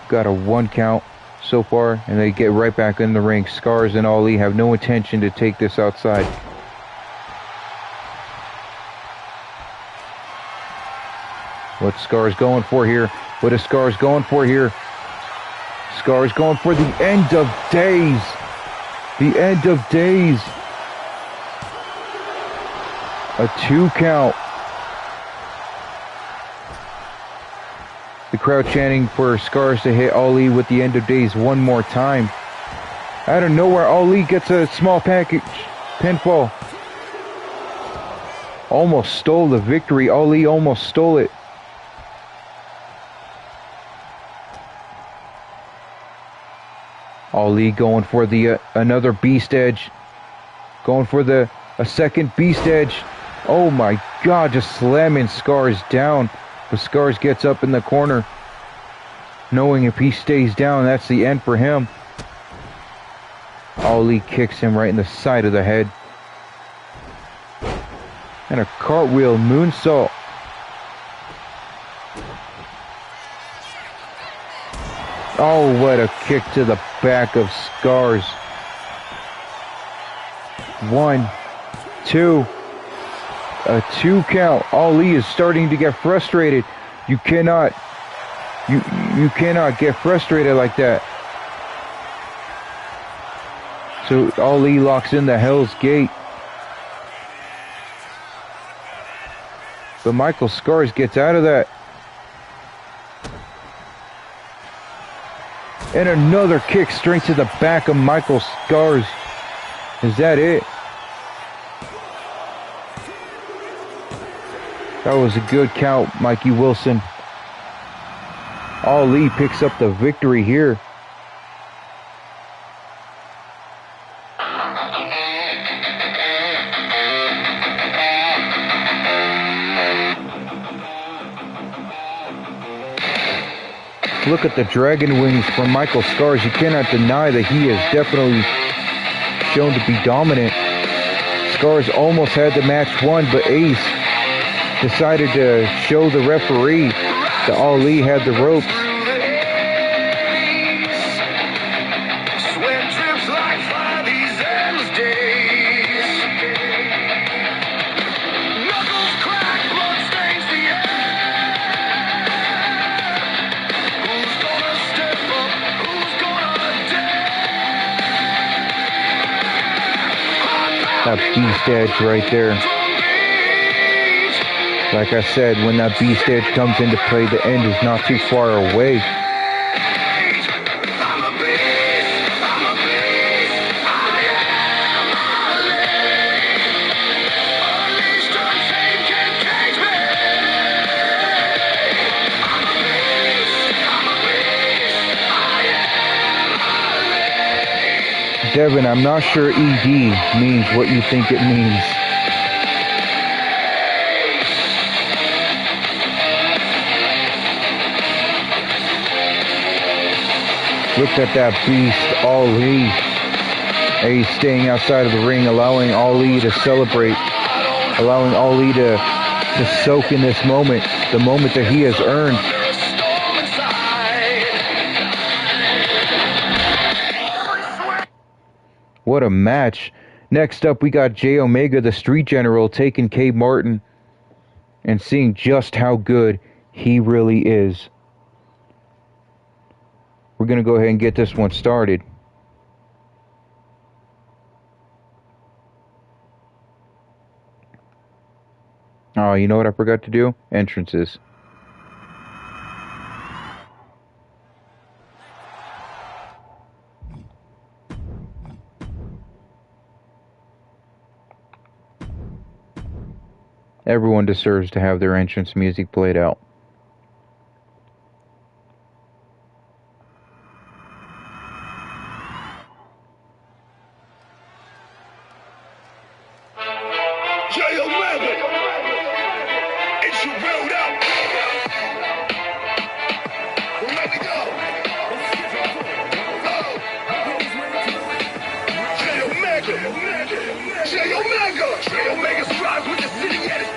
Got a 1 count so far, and they get right back in the ring. Scars and Ali have no intention to take this outside. What's Scars going for here? What is Scars going for here? Scars going for the end of days. The end of days. A 2 count. The crowd chanting for Scars to hit Ali with the end of days one more time. Out of nowhere, Ali gets a small package pinfall. Almost stole the victory. Ali almost stole it. Ali going for the another beast edge. Going for a second beast edge. Oh my God, just slamming Scars down. But Scars gets up in the corner, knowing if he stays down, that's the end for him. Ali kicks him right in the side of the head. And a cartwheel moonsault. Oh, what a kick to the back of Scars. 1, 2. A 2 count. Ali is starting to get frustrated. You cannot get frustrated like that. So Ali locks in the Hell's Gate. But Michael Scars gets out of that. And another kick straight to the back of Michael Scars. Is that it? That was a good count, Mikey Wilson. Ali picks up the victory here. Look at the dragon wings from Michael Scars. You cannot deny that he is definitely shown to be dominant. Scars almost had the match won, but Ace decided to show the referee that Ali had the ropes. That beast edge right there. Like I said, when that beast edge comes into play, the end is not too far away. Devin, I'm not sure ED means what you think it means. Look at that beast, Ali. Ace staying outside of the ring, allowing Ali to celebrate, allowing Ali to soak in this moment, the moment that he has earned. What a match. Next up, we got Jay Omega, the Street General, taking K. Martin and seeing just how good he really is. We're going to go ahead and get this one started. Oh, you know what I forgot to do? Entrances. Everyone deserves to have their entrance music played out.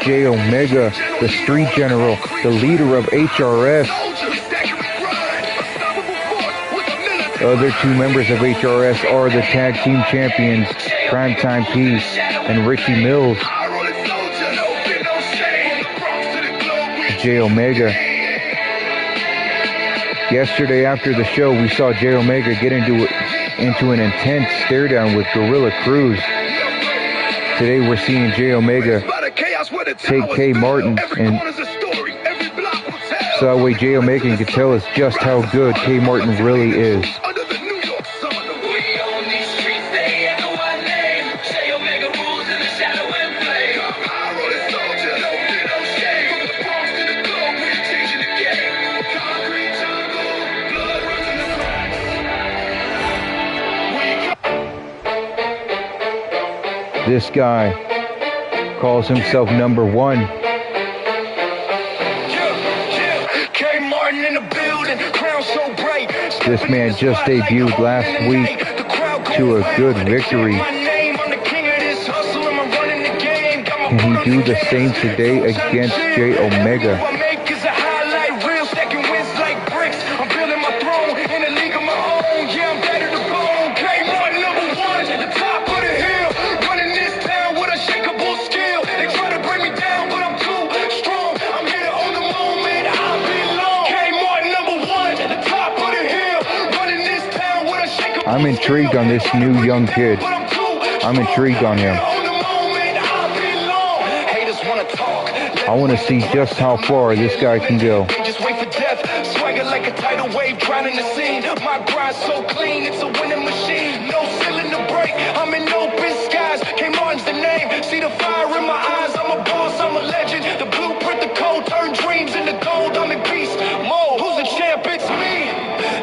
Jay Omega, the Street General, the leader of HRS. Other two members of HRS are the tag team champions, Primetime Peace and Ricky Mills. Jay Omega. Yesterday after the show, we saw Jay Omega get into an intense stare down with Gorilla Cruz. Today we're seeing Jay Omega take K Martin, and so that way J Omega can tell us just how good K Martin really is. This guy calls himself number one. This man just debuted last week to a good victory. Can he do the same today against J Omega? I'm intrigued on this new young kid. I'm intrigued on him. I want to see just how far this guy can go.
Just wait for death. Swagger like a tidal wave drowning the scene. My grind so clean, it's a winning machine. No ceiling to break. I'm in open skies. K Martin's the name. See the fire in my eyes. I'm a boss, I'm a legend. The blueprint, the code, turn dreams into gold. I'm in beast mode. Who's the champ? It's me.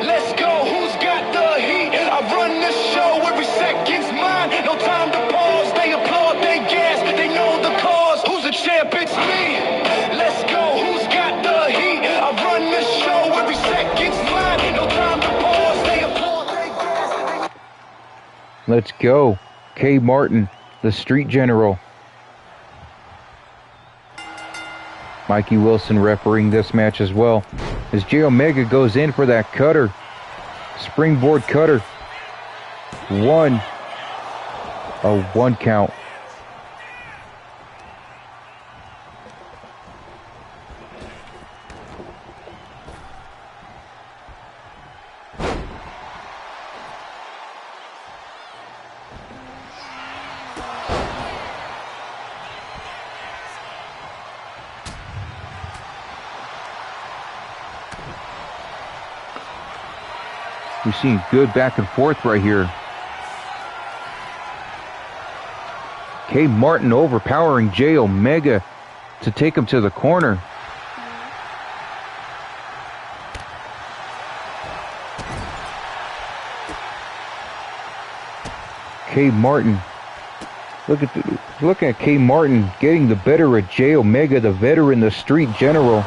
Let's go. Who's got the heat? I run this show. Every second's mine. No time to pause. They applaud, they gas. They know the cause. Who's the champ? It's me. Let's go. Who's got the heat? I run this show. Every second's mine. No time to pause. They applaud, they gas.
Let's go. K Martin, the Street General. Mikey Wilson refereeing this match as well, as J Omega goes in for that cutter. Springboard cutter. One count. We've seen good back and forth right here. K Martin overpowering J Omega to take him to the corner. K Martin. Look at K Martin getting the better of J Omega, the veteran, the Street General.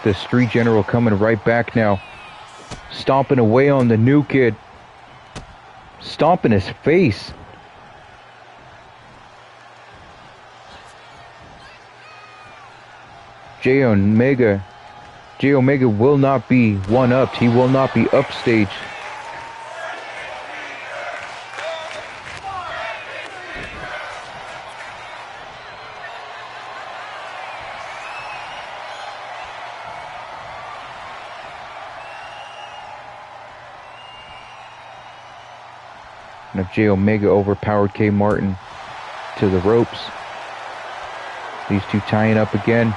The Street General coming right back now. Stomping away on the new kid. Stomping his face. J Omega will not be one-upped. He will not be upstaged. Now J Omega overpowered K Martin to the ropes. These two tying up again.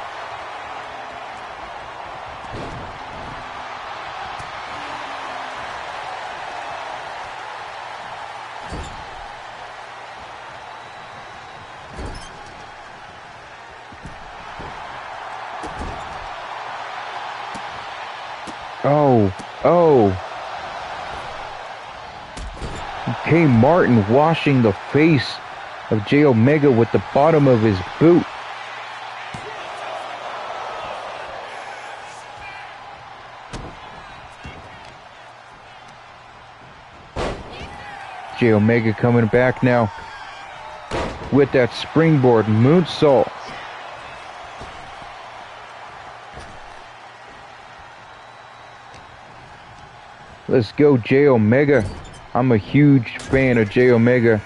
Oh. K Martin washing the face of J Omega with the bottom of his boot. J Omega coming back now with that springboard moonsault. Let's go, J Omega. I'm a huge fan of J Omega.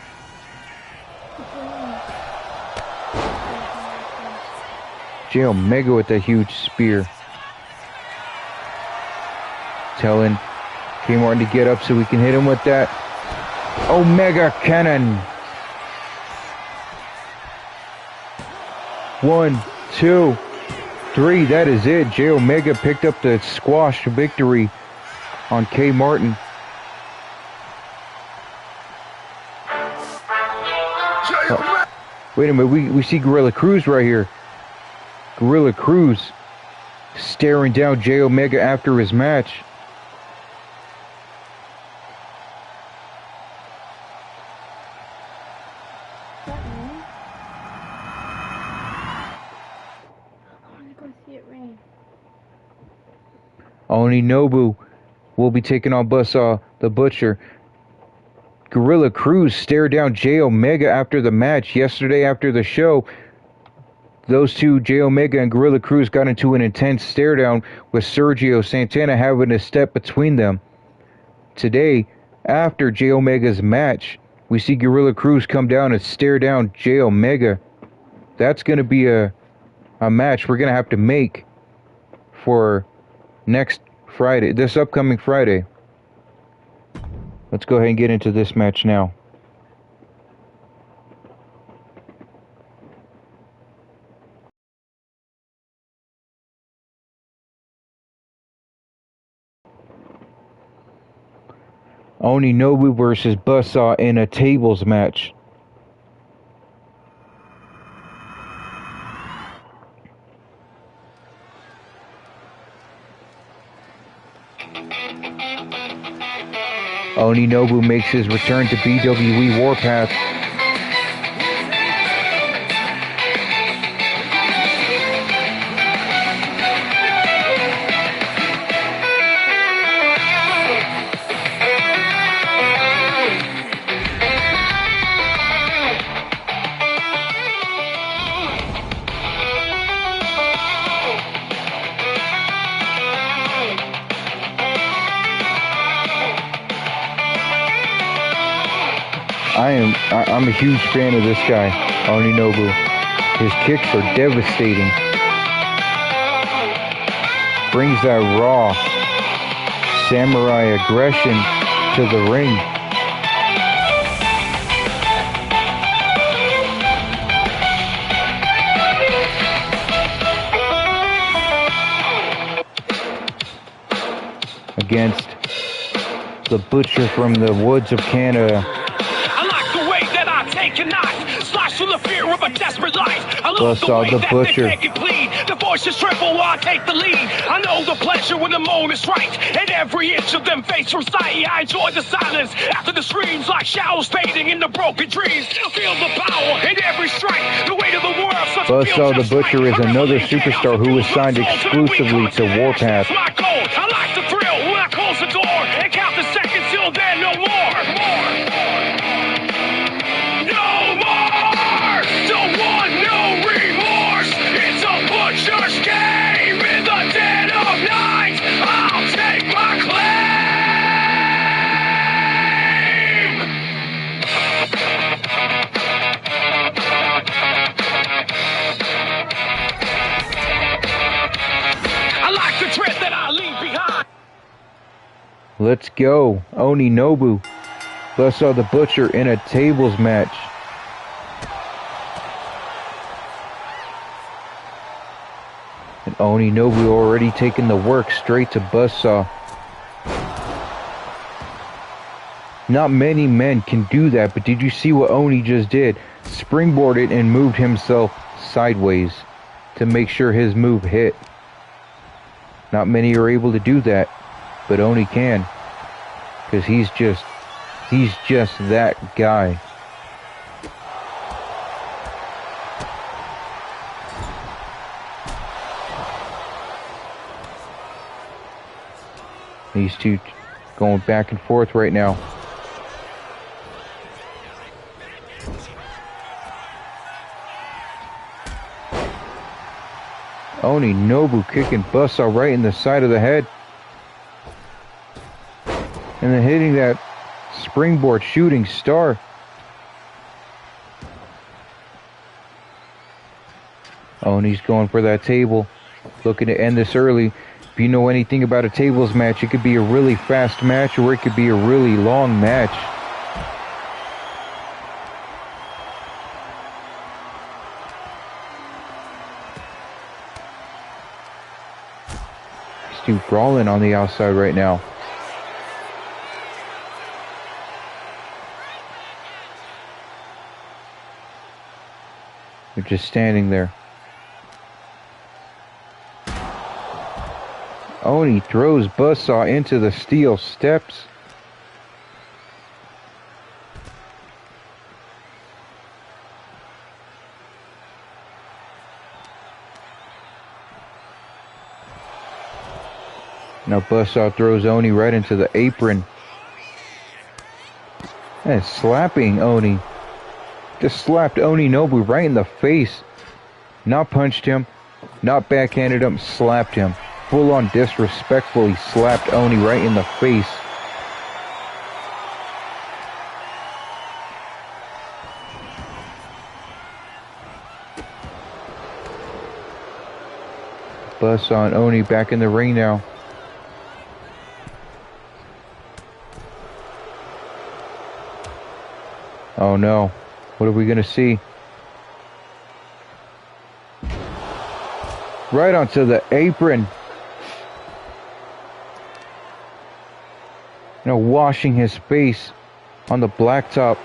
Jay Omega with that huge spear. Telling K Martin to get up so we can hit him with that Omega Cannon. 1, 2, 3. That is it. Jay Omega picked up the squash victory on K Martin. Oh, wait a minute. We see Gorilla Cruz right here. Gorilla Cruz staring down Jay Omega after his match. Oninobu will be taking on Buzzsaw the Butcher. Gorilla Cruz stared down Jay Omega after the match. Yesterday after the show, those two, Jay Omega and Gorilla Cruz, got into an intense stare down with Sergio Santana having to step between them. Today, after Jay Omega's match, we see Gorilla Cruz come down and stare down Jay Omega. That's going to be a match we're going to have to make for next Friday, this upcoming Friday. Let's go ahead and get into this match now. Oninobu versus Buzzsaw in a tables match. Oninobu makes his return to BWE Warpath. I'm a huge fan of this guy, Oninobu. His kicks are devastating. Brings that raw samurai aggression to the ring. Against the Butcher from the woods of Canada. Buzzsaw the Butcher.
The voices tremble while I take the lead. I know the pleasure when the moment's right, and every inch of them fades from sight. I enjoy the silence after the screams, like showers fading in the broken dreams. Feel the power in every strike. The weight of the world.
Buzzsaw the Butcher is another superstar who was signed exclusively to Warpath.
My goal. I like the thrill when I close the door and count the seconds till then no more. No more. Don't want no remorse. It's a butcher's game in the dead of night. I'll take my claim. I like the tread that I leave behind.
Let's go. Oninobu. Buzzsaw the Butcher in a tables match. And Oninobu already taking the work straight to Buzzsaw. Not many men can do that, but did you see what Oni just did? Springboarded and moved himself sideways to make sure his move hit. Not many are able to do that, but Oni can. Because he's just that guy. These two going back and forth right now. Oninobu kicking Buzzsaw right in the side of the head. And then hitting that springboard shooting star. Oh, and he's going for that table. Looking to end this early. If you know anything about a tables match, it could be a really fast match or it could be a really long match. These two brawling on the outside right now. They're just standing there. Oh, and he throws Buzzsaw into the steel steps. Now Buzzsaw throws Oni right into the apron. And slapping Oni. Just slapped Oni Nobu right in the face. Not punched him. Not backhanded him. Slapped him. Full on disrespectfully slapped Oni right in the face. Buzzsaw and Oni back in the ring now. Oh no. What are we gonna see? Right onto the apron. You know, washing his face on the blacktop.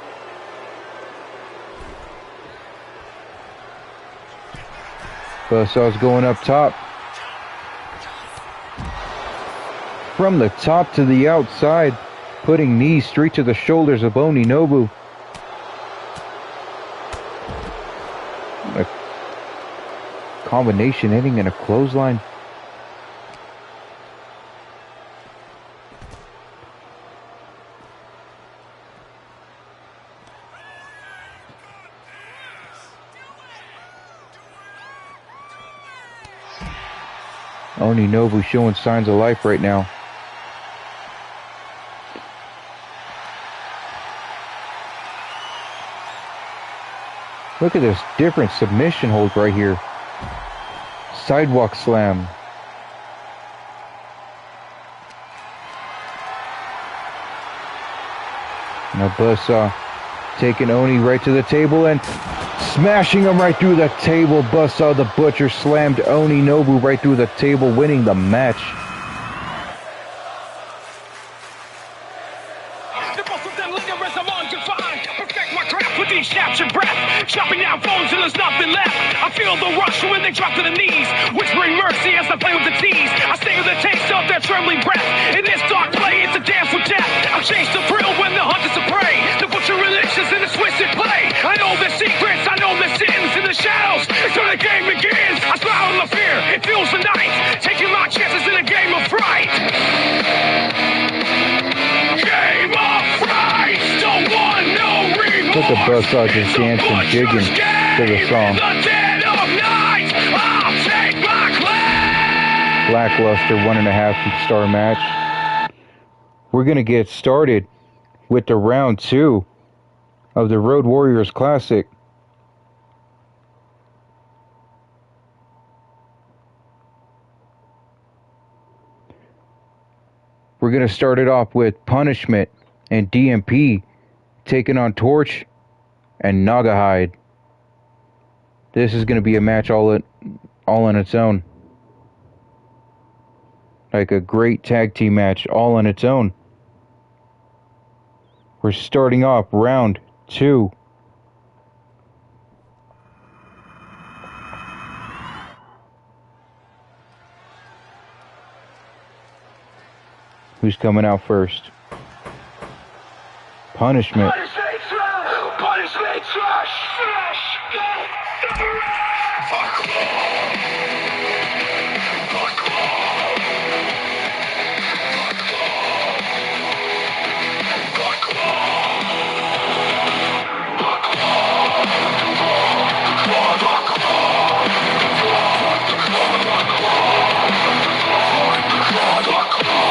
Buzzsaw's going up top. From the top to the outside, putting knees straight to the shoulders of Oni Nobu. A combination ending in a clothesline. Oni Nobu showing signs of life right now. Look at this different submission hold right here. Sidewalk slam. Now Buzzsaw taking Oni right to the table and smashing him right through the table. Buzzsaw the Butcher slammed Oni Nobu right through the table, winning the match.
The both of them linger as I'm on divine. Perfect my craft with each snatch of breath. Chopping down bones till there's nothing left. I feel the rush when they drop to the knees. Whispering mercy as I play with the tease. I stay with the taste of their trembling breath. In this dark play, it's a dance with death. I chase the thrill when the hunt is a prey. The butcher religions in the twisted play. I know the secrets, I know the sins. In the shadows, it's where the game begins. I smile in the fear, it fuels the night. Taking my chances in a game of fright. Game of fright, don't want no remorse.
Look at Buzzsaw just dancing, jigging to the song. Lackluster 1.5 star match. We're gonna get started with the round 2 of the Road Warriors Classic. We're gonna start it off with Punishment and DMP taking on Torch and Nagahide. This is gonna be a match all on its own. Like a great tag team match all on its own. We're starting off round 2. Who's coming out first? Punishment.
Punishment trash.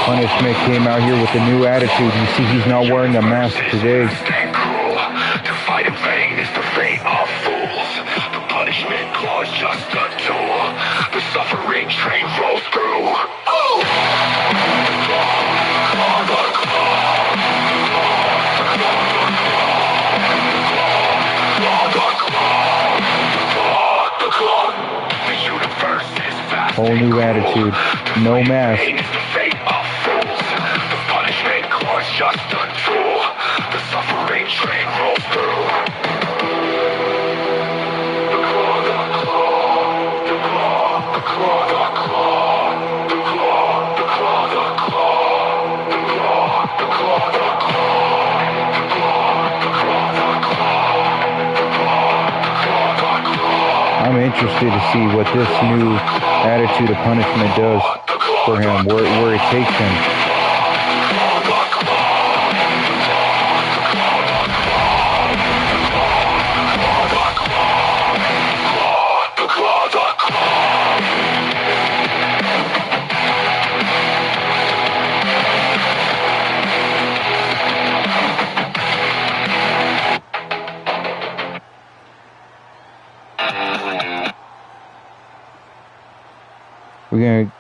Punishment came out here with a new attitude. You see he's not wearing a mask today.
To fight in vain is the fate of fools. The punishment clause just a tool. The suffering train rolls through. Oh! The claw, the claw, the claw. The universe is vast.
Whole new attitude. No mask.
The fate of fools. The punishment clause just a tool. The suffering train rolls through. The claw, the claw, the claw, the claw, the claw, the claw, the claw, the claw, the claw, the claw, the
I'm interested to see what this new attitude of punishment does for him, where it takes him. We're gonna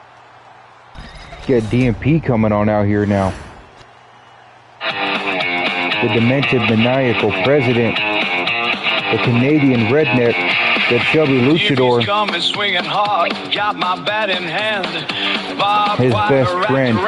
get DMP coming on out here now. The demented maniacal president, the Canadian redneck, the chubby luchador,
coming swinging hard, got my bat in hand.
his best friend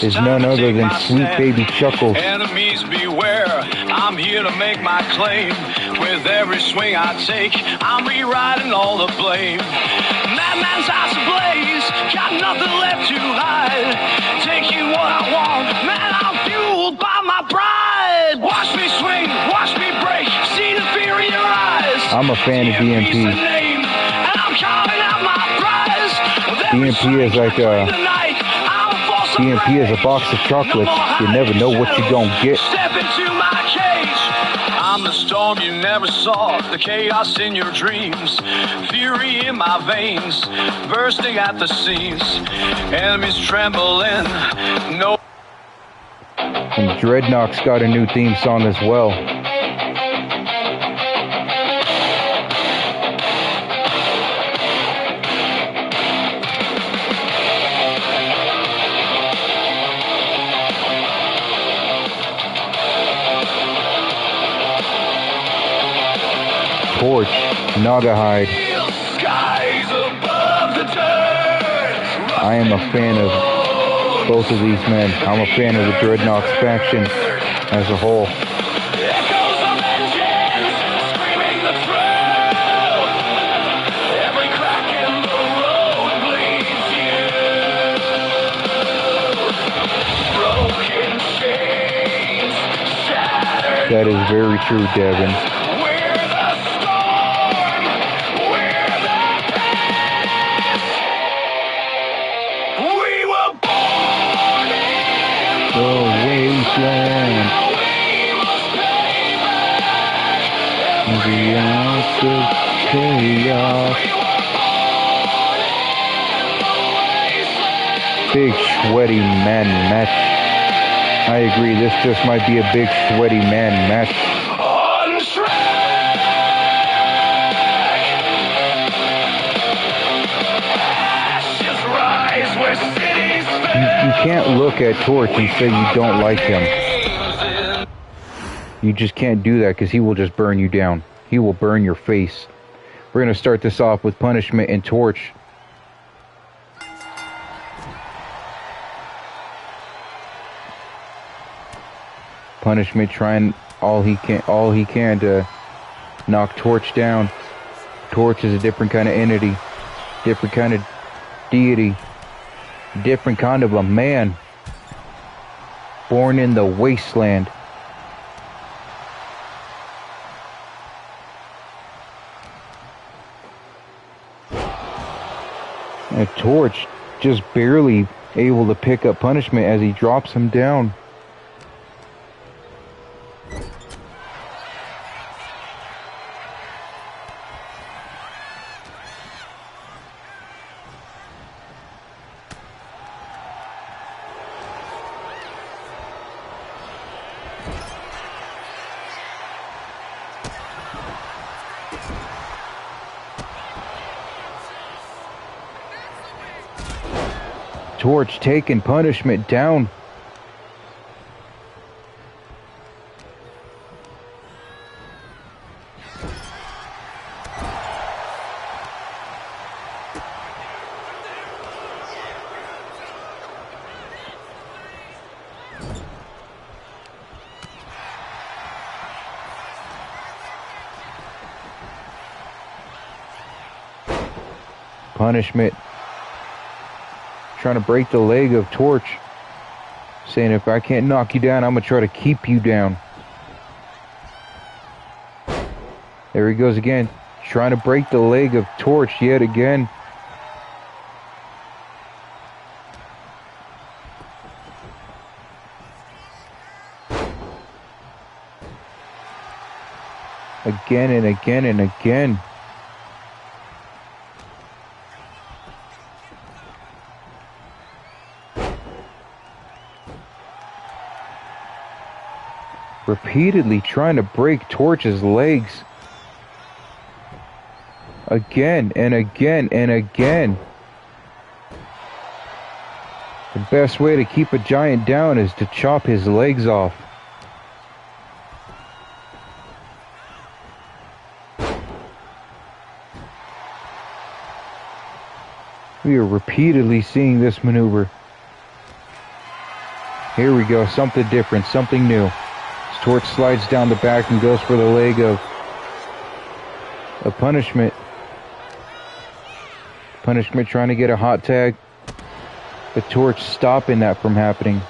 is none other than Sweet Baby Chuckles.
Enemies beware, I'm here to make my claim. With every swing I take, I'm rewriting all the blame. Madman's eyes ablaze, got nothing left to hide. Taking what I want, man, I'm fueled by my pride. Watch me swing, watch me break, see the fear in your eyes.
I'm a fan of DMP. DMP is like DMP is a box of chocolates. You never know what you're gonna get.
Step into my cage. I'm the storm you never saw, the chaos in your dreams, fury in my veins, bursting at the seams, enemies trembling, no.
And Dreadnoks got a new theme song as well. Torch, Nagahide. I am a fan of both of these men. I'm a fan of the Dreadnoks faction as a whole. That is very true, Devin. The ounce of chaos. Big sweaty man match. I agree, this just might be a big sweaty man match. You can't look at Torch and say you don't like him. You just can't do that because he will just burn you down. He will burn your face. We're going to start this off with Punishment and Torch. Punishment trying all he can to knock Torch down. Torch is a different kind of entity, different kind of deity, different kind of a man, born in the wasteland. And Torch just barely able to pick up Punishment as he drops him down. Torch taking Punishment down. Punishment trying to break the leg of Torch, saying if I can't knock you down, I'm gonna try to keep you down. There he goes again, trying to break the leg of Torch yet again. Again and again and again. Repeatedly trying to break Torch's legs. Again and again and again. The best way to keep a giant down is to chop his legs off. We are repeatedly seeing this maneuver. Here we go, something different, something new. Torch slides down the back and goes for the leg of Punishment. Punishment trying to get a hot tag. The Torch stopping that from happening.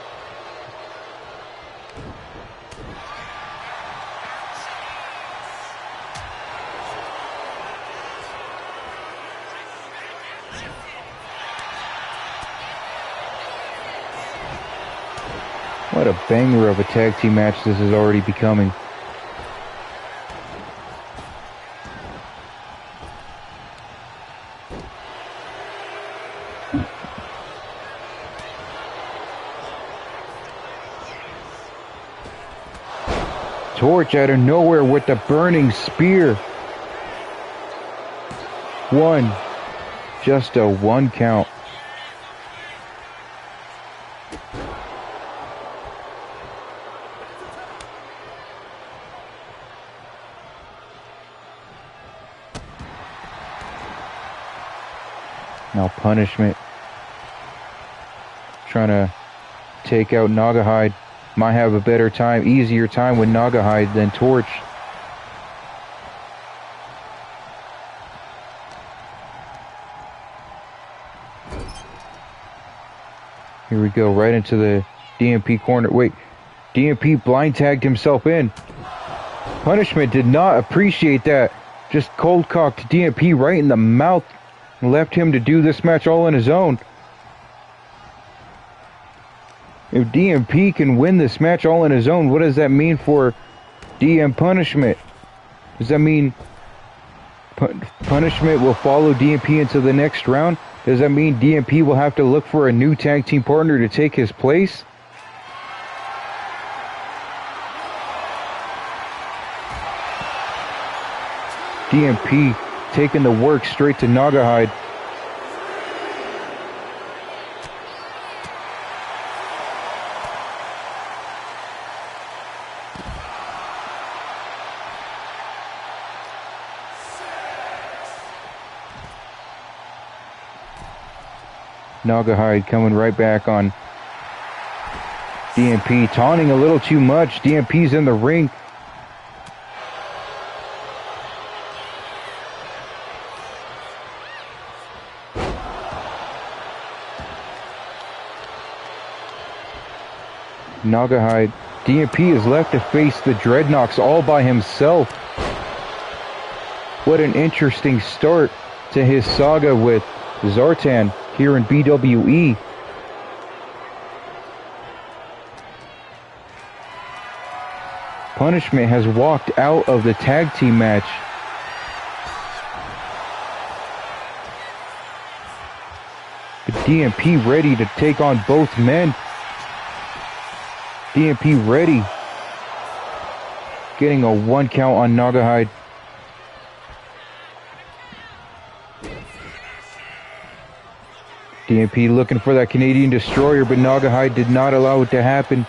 What a banger of a tag team match this is already becoming. Torch out of nowhere with the burning spear. One. Just a 1 count. Now Punishment trying to take out Nagahide. Might have a better time, easier time with Nagahide than Torch. Here we go, right into the DMP corner. Wait, DMP blind tagged himself in. Punishment did not appreciate that. Just cold cocked DMP right in the mouth. Left him to do this match all on his own. If DMP can win this match all on his own, what does that mean for DMPunishment? Does that mean Punishment will follow DMP into the next round? Does that mean DMP will have to look for a new tag team partner to take his place? DMP taking the work straight to Nagahide. Nagahide coming right back on DMP, taunting a little too much. DMP's in the ring. Nagahide. DMP is left to face the Dreadnoks all by himself. What an interesting start to his saga with Zartan here in BWE. Punishment has walked out of the tag team match. But DMP ready to take on both men. DMP ready. Getting a 1 count on Nagahide. DMP looking for that Canadian destroyer, but Nagahide did not allow it to happen.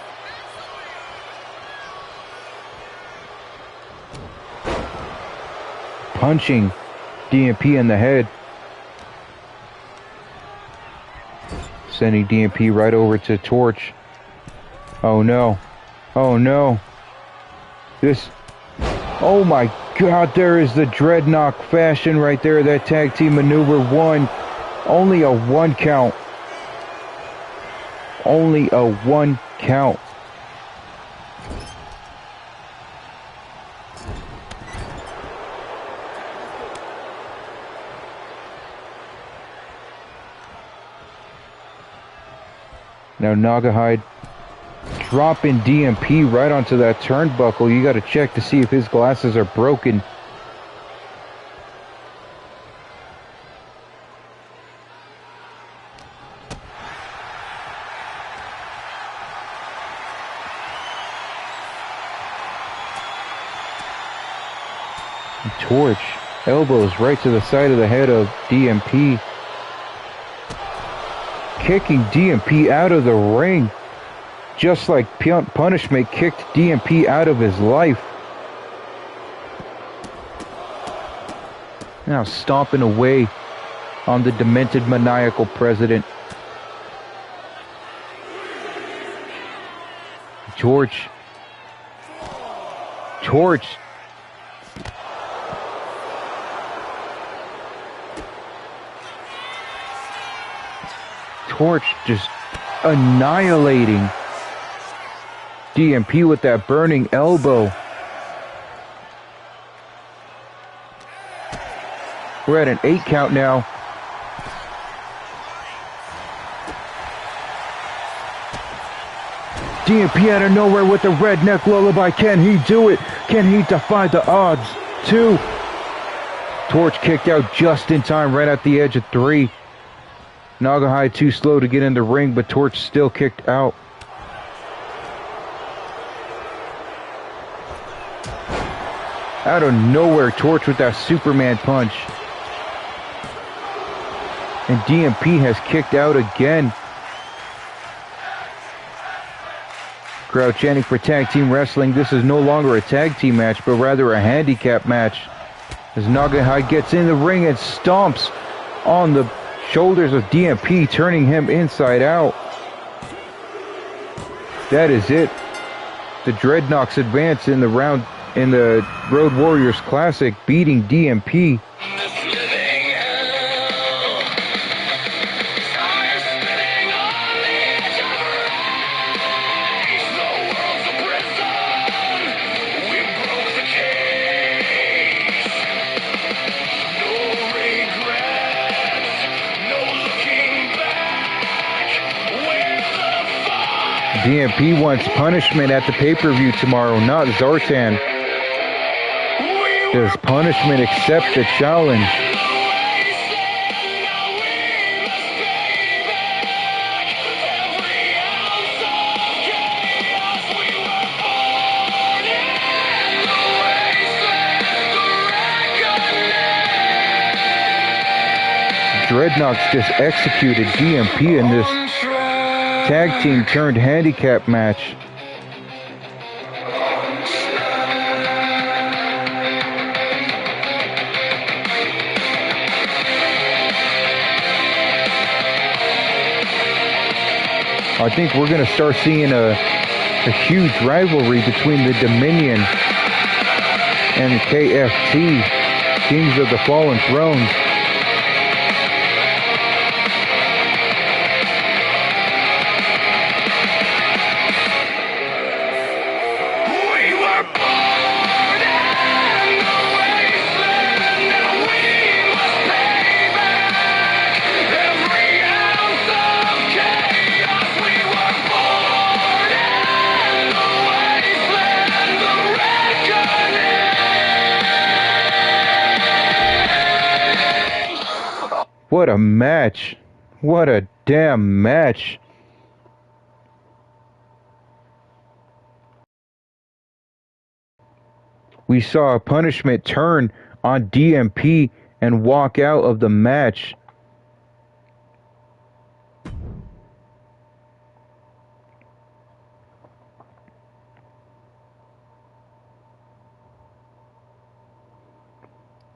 Punching DMP in the head. Sending DMP right over to Torch. Oh no. Oh no. This... Oh my god, there is the Dreadnok fashion right there. That tag team maneuver won. Only a 1 count. Only a 1 count. Now Nagahide dropping DMP right onto that turnbuckle. You got to check to see if his glasses are broken. Torch elbows right to the side of the head of DMP. Kicking DMP out of the ring. Just like Punishment kicked DMP out of his life. Now stomping away on the demented maniacal president. Torch. Torch just annihilating DMP with that burning elbow. We're at an 8 count now. DMP out of nowhere with the redneck lullaby. Can he do it? Can he defy the odds? 2. Torch kicked out just in time, right at the edge of 3. Nagahide too slow to get in the ring, but Torch still kicked out. Out of nowhere, Torch with that Superman punch. And DMP has kicked out again. Crowd chanting for tag team wrestling. This is no longer a tag team match, but rather a handicap match. As Nagahide gets in the ring and stomps on the shoulders of DMP, turning him inside out. That is it. The Dreadnoks advance in the Road Warriors Classic, beating DMP. DMP wants punishment at the pay-per-view tomorrow, not Zartan. Does Punishment accept the challenge? Dreadnoks just executed DMP in this tag team turned handicap match. I think we're going to start seeing a huge rivalry between the Dominion and the KFT, Kings of the Fallen Thrones. What a match. What a damn match. We saw a Punishment turn on DMP and walk out of the match.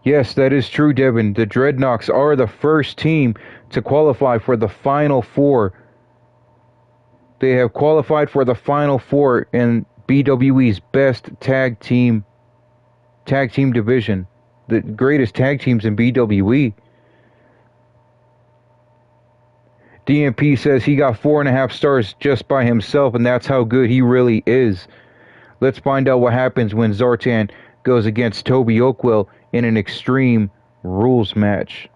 Yes, that is true, Devin. The Dreadnoks are the first team to qualify for the Final Four. They have qualified for the Final Four in BWE's best tag team division. The greatest tag teams in BWE. DMP says he got 4.5 stars just by himself, and that's how good he really is. Let's find out what happens when Zartan goes against Toby Oakwell in an Extreme Rules match.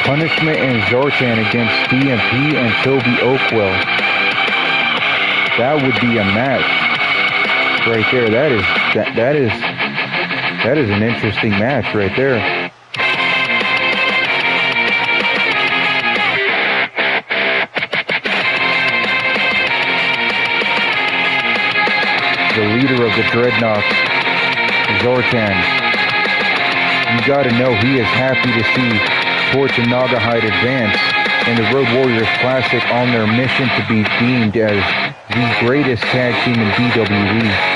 Punishment and Zartan against DMP and Toby Oakwell. That would be a match right there. That is an interesting match right there. The leader of the Dreadnoks, Zartan. You gotta know he is happy to see Torch and Nagahide advance in the Road Warriors Classic on their mission to be deemed as the greatest tag team in BWE.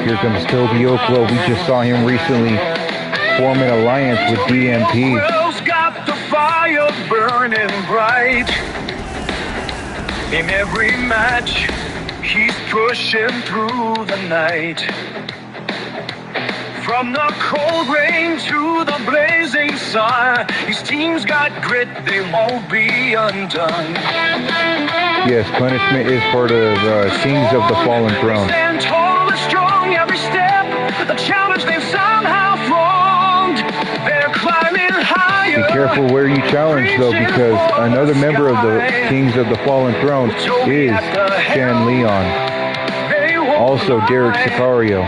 Here comes Toby Oakwell. We just saw him recently form an alliance with DMP.
Oakwell's got the fire burning bright. In every match, he's pushing through the night. From the cold rain to the blazing sun, his team's got grit, they won't be undone.
Yes, Punishment is part of Kings of the Fallen Throne.
Stand tall and strong every step, a challenge they've somehow formed. They're climbing higher.
Be careful where you challenge, though, because another member of the Kings of the Fallen Throne is Shan Leon. Also Derek Sicario.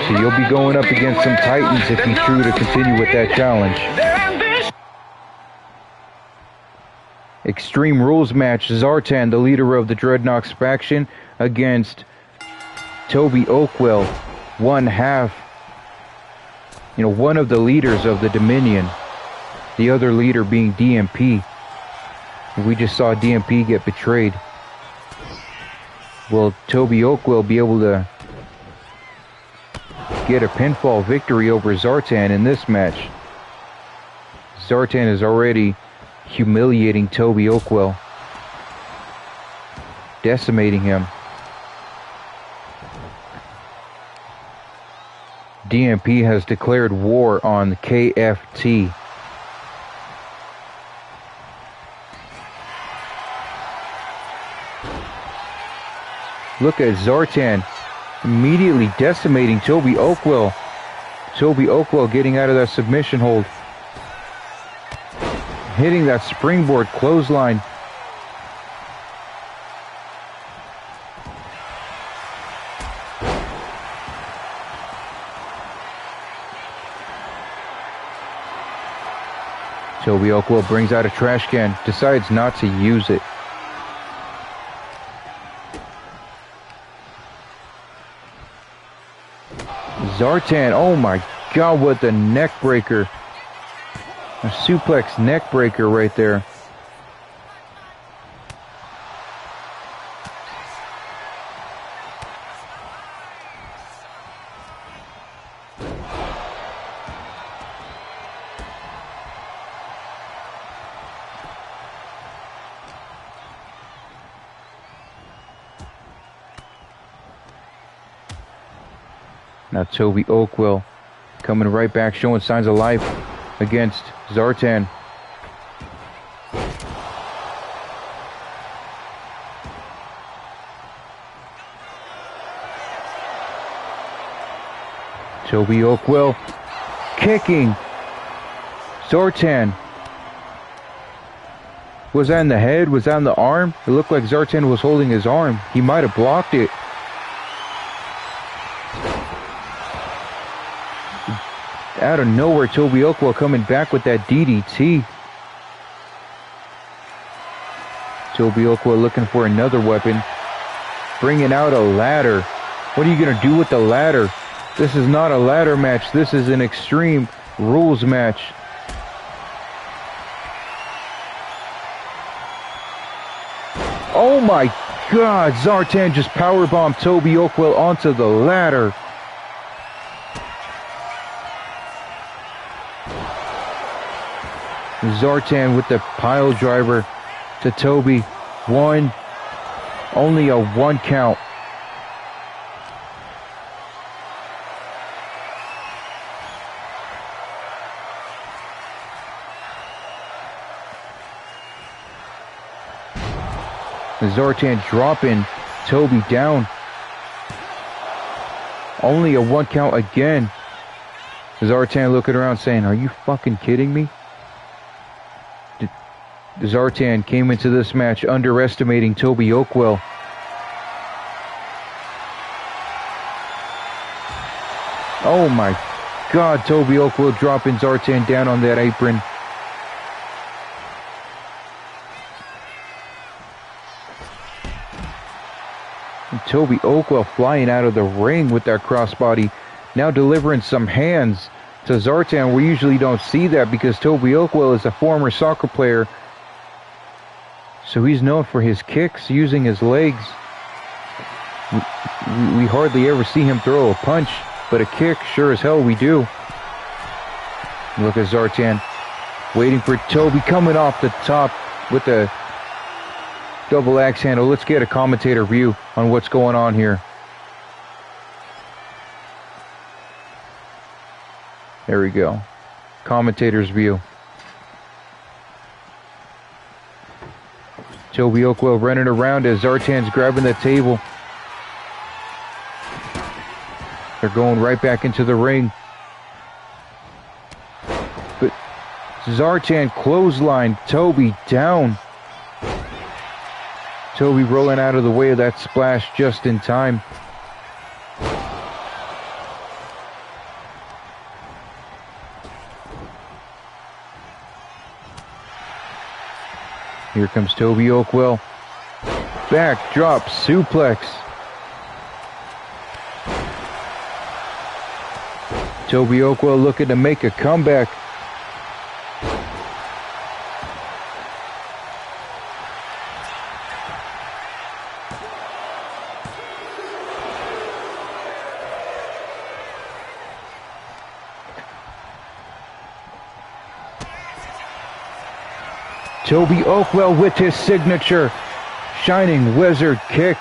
So you'll be going up against some titans if you choose to continue with that challenge. Extreme Rules match, Zartan, the leader of the Dreadnoks faction, against Toby Oakwell, one of the leaders of the Dominion, the other leader being DMP. We just saw DMP get betrayed. Will Toby Oakwell be able to get a pinfall victory over Zartan in this match? Zartan is already humiliating Toby Oakwell, decimating him. DMP has declared war on KFT. Look at Zartan immediately decimating Toby Oakwell. Toby Oakwell getting out of that submission hold, hitting that springboard clothesline. Toby Oakwell brings out a trash can, decides not to use it. Zartan, oh my God, what the neck breaker. A suplex neck breaker right there. Now Toby Oakwell coming right back, showing signs of life against Zartan. Toby Oakwell kicking Zartan. Was that in the head? Was that in the arm? It looked like Zartan was holding his arm. He might have blocked it. Out of nowhere, Toby Oakwell coming back with that DDT. Toby Oakwell looking for another weapon. Bringing out a ladder. What are you going to do with the ladder? This is not a ladder match. This is an Extreme Rules match. Oh my God, Zartan just powerbombed Toby Oakwell onto the ladder. Zartan with the pile driver to Toby. Only a 1 count. Zartan dropping Toby down. Only a 1 count again. Zartan looking around saying, are you fucking kidding me? Zartan came into this match underestimating Toby Oakwell. Oh my God, Toby Oakwell dropping Zartan down on that apron. And Toby Oakwell flying out of the ring with that crossbody. Now delivering some hands to Zartan. We usually don't see that because Toby Oakwell is a former soccer player. So he's known for his kicks, using his legs. We hardly ever see him throw a punch, but a kick, sure as hell we do. Look at Zartan waiting for Toby coming off the top with the double axe handle. Let's get a commentator view on what's going on here. There we go. Commentator's view. Toby Oakwell running around as Zartan's grabbing the table. They're going right back into the ring. But Zartan clotheslined Toby down. Toby rolling out of the way of that splash just in time. Here comes Toby Oakwell. Backdrop suplex. Toby Oakwell looking to make a comeback. Toby Oakwell with his signature Shining Wizard kick.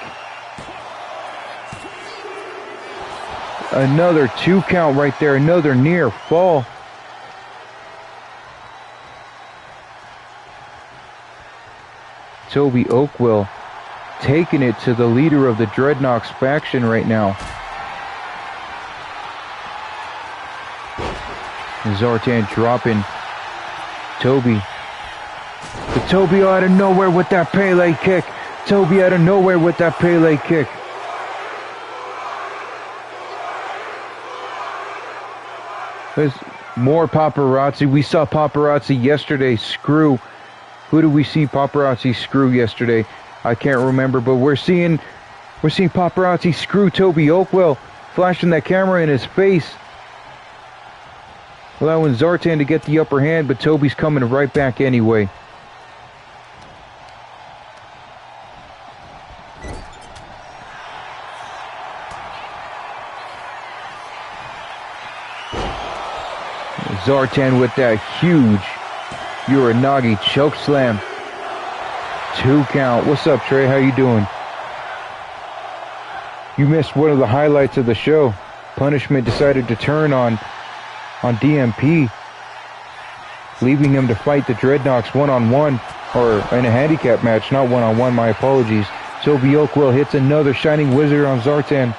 Another 2 count right there, another near fall. Toby Oakwell taking it to the leader of the Dreadnoks faction right now. Zartan dropping Toby. But Toby out of nowhere with that Pele kick. Toby out of nowhere with that Pele kick. There's more paparazzi. We saw paparazzi yesterday screw. Who did we see paparazzi screw yesterday? I can't remember, but we're seeing paparazzi screw Toby Oakwell flashing that camera in his face, allowing Zartan to get the upper hand, but Toby's coming right back anyway. Zartan with that huge Uranagi choke slam. 2 count. What's up, Trey? How you doing? You missed one of the highlights of the show. Punishment decided to turn on DMP, leaving him to fight the Dreadnoks one-on-one, or in a handicap match, not one-on-one, my apologies. Toby Oakwell hits another Shining Wizard on Zartan.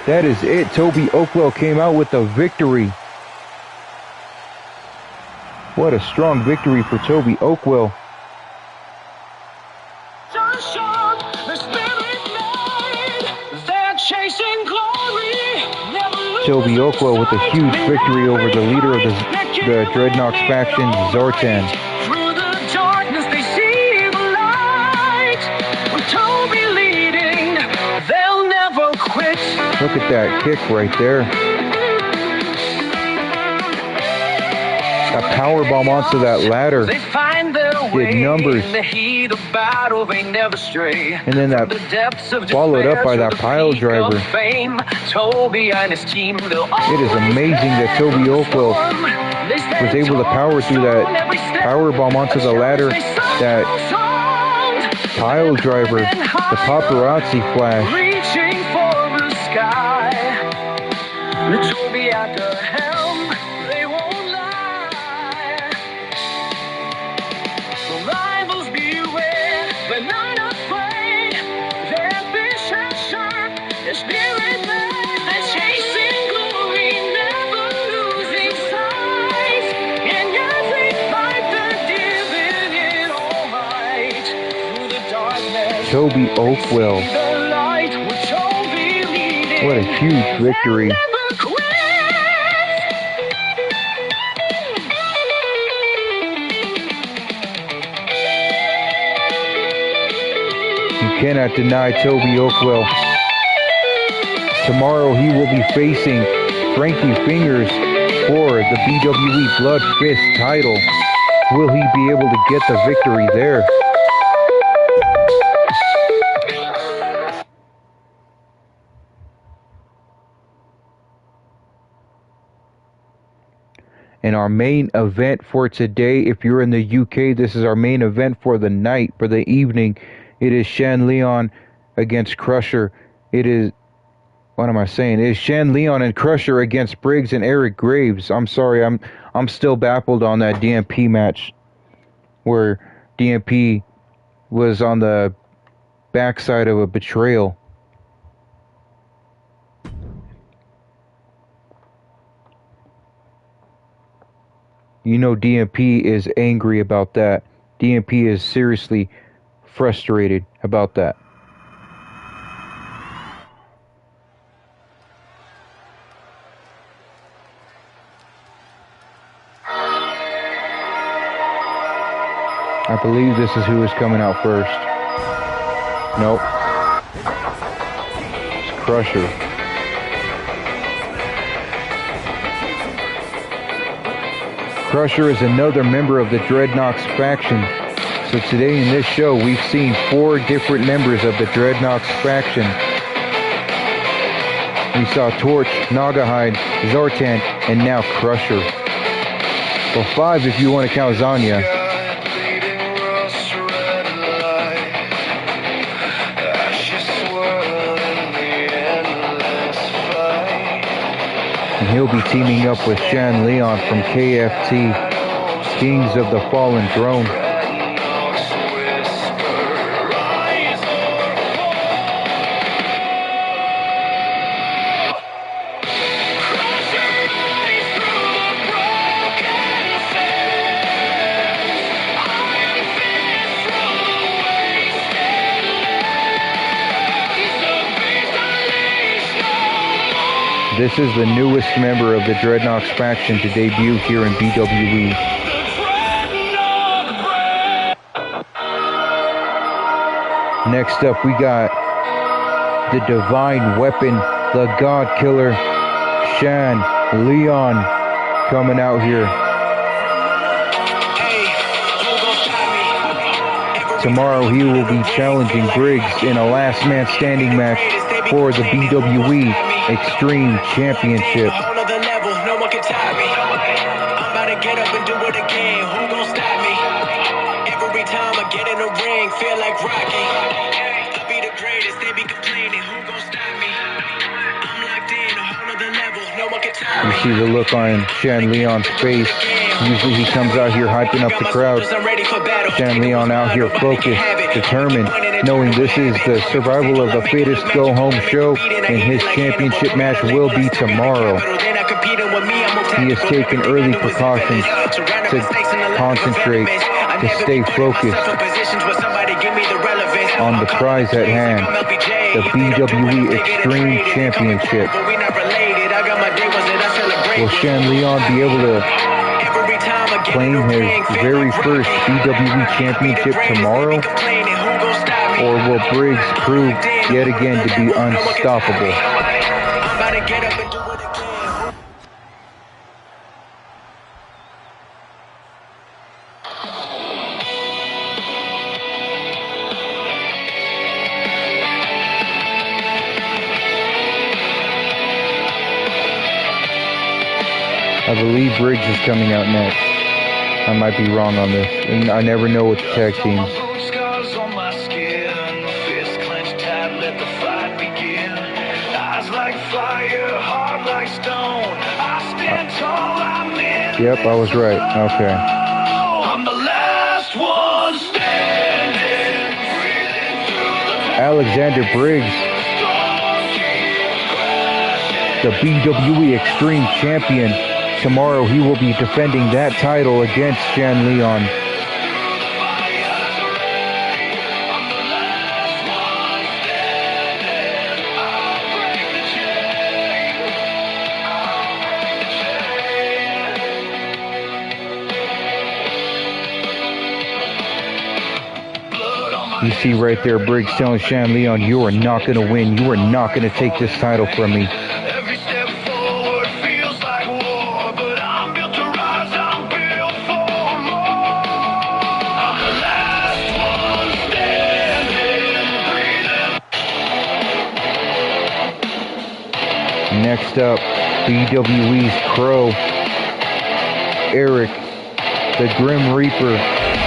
That is it. Toby Oakwell came out with the victory. What a strong victory for Toby Oakwell. Toby Oakwell with a huge victory over the leader of the Dreadnoks faction, Zartan.
Through the darkness they see the light. With Toby leading, they'll never quit.
Look at that kick right there. A power bomb onto that ladder.
They find their way
did numbers.
in the heat of battle, they never stray.
And then that
the depths of
followed up by that pile driver.
Fame, Toby and his team,
it is amazing that Toby Oakwell was able to power through that power bomb onto the ladder, that pile driver, the paparazzi flash.
Reaching for the sky. The Toby at the helm, they won't lie. The rivals beware, they're not afraid. Their ambition sharp, their spirit mad. They're chasing glory, never losing sight. In every fight, they're giving it all might. Through the darkness,
Toby Oakwell.
the light with Toby leading.
What a huge victory.
Never quit.
You cannot deny Toby Oakwell. Tomorrow he will be facing Frankie Fingers for the BWE Blood Fist title. Will he be able to get the victory there? And our main event for today, if you're in the UK, this is our main event for the night, for the evening. It is Shan Leon against Crusher. It is, what am I saying? It is Shan Leon and Crusher against Briggs and Eric Graves. I'm sorry, I'm still baffled on that DMP match where DMP was on the backside of a betrayal. You know DMP is angry about that. DMP is seriously frustrated about that. I believe this is who is coming out first. Nope. It's Crusher. Crusher is another member of the Dreadnoks faction. So today in this show, we've seen 4 different members of the Dreadnoks faction. We saw Torch, Nagahide, Zartan, and now Crusher. Well, 5 if you want to count Zanya. And he'll be teaming up with Shan Leon from KFT, Kings of the Fallen Throne. This is the newest member of the Dreadnoks faction to debut here in BWE. Next up, we got the Divine Weapon the God Killer, Shan Leon, coming out here. Tomorrow he will be challenging Briggs in a last man standing match for the BWE Extreme Championship.
No one can tie me. I'm about to get up and do it again. Who gon' stop me? Every time I get in the ring, feel like Rocky. I'll be the greatest, they be complaining. Who gon' stop me? I'm locked in a whole other level. No one can tie me.
You see the look on Shan Leon's face. Usually he comes out here hyping up the crowd. Shan Leon out here focused, determined, knowing this is the survival of the fittest go-home show, and his championship match will be tomorrow. He has taken early precautions to concentrate, to stay focused on the prize at hand, the BWE Extreme Championship. Will Shan Leon be able to claim his very first BWE Championship tomorrow? Or will Briggs prove yet again to be unstoppable? I believe Briggs is coming out next. I might be wrong on this, and I never know with the tag teams. Yep, I was right. Okay.
I'm the last one standing.
Alexander Briggs, the BWE Extreme Champion. Tomorrow he will be defending that title against Shan Leon. You see right there Briggs telling Shan Leon, you are not going to win. You are not going to take this title from me. Next up, BWE's Crow, Eric, the Grim Reaper,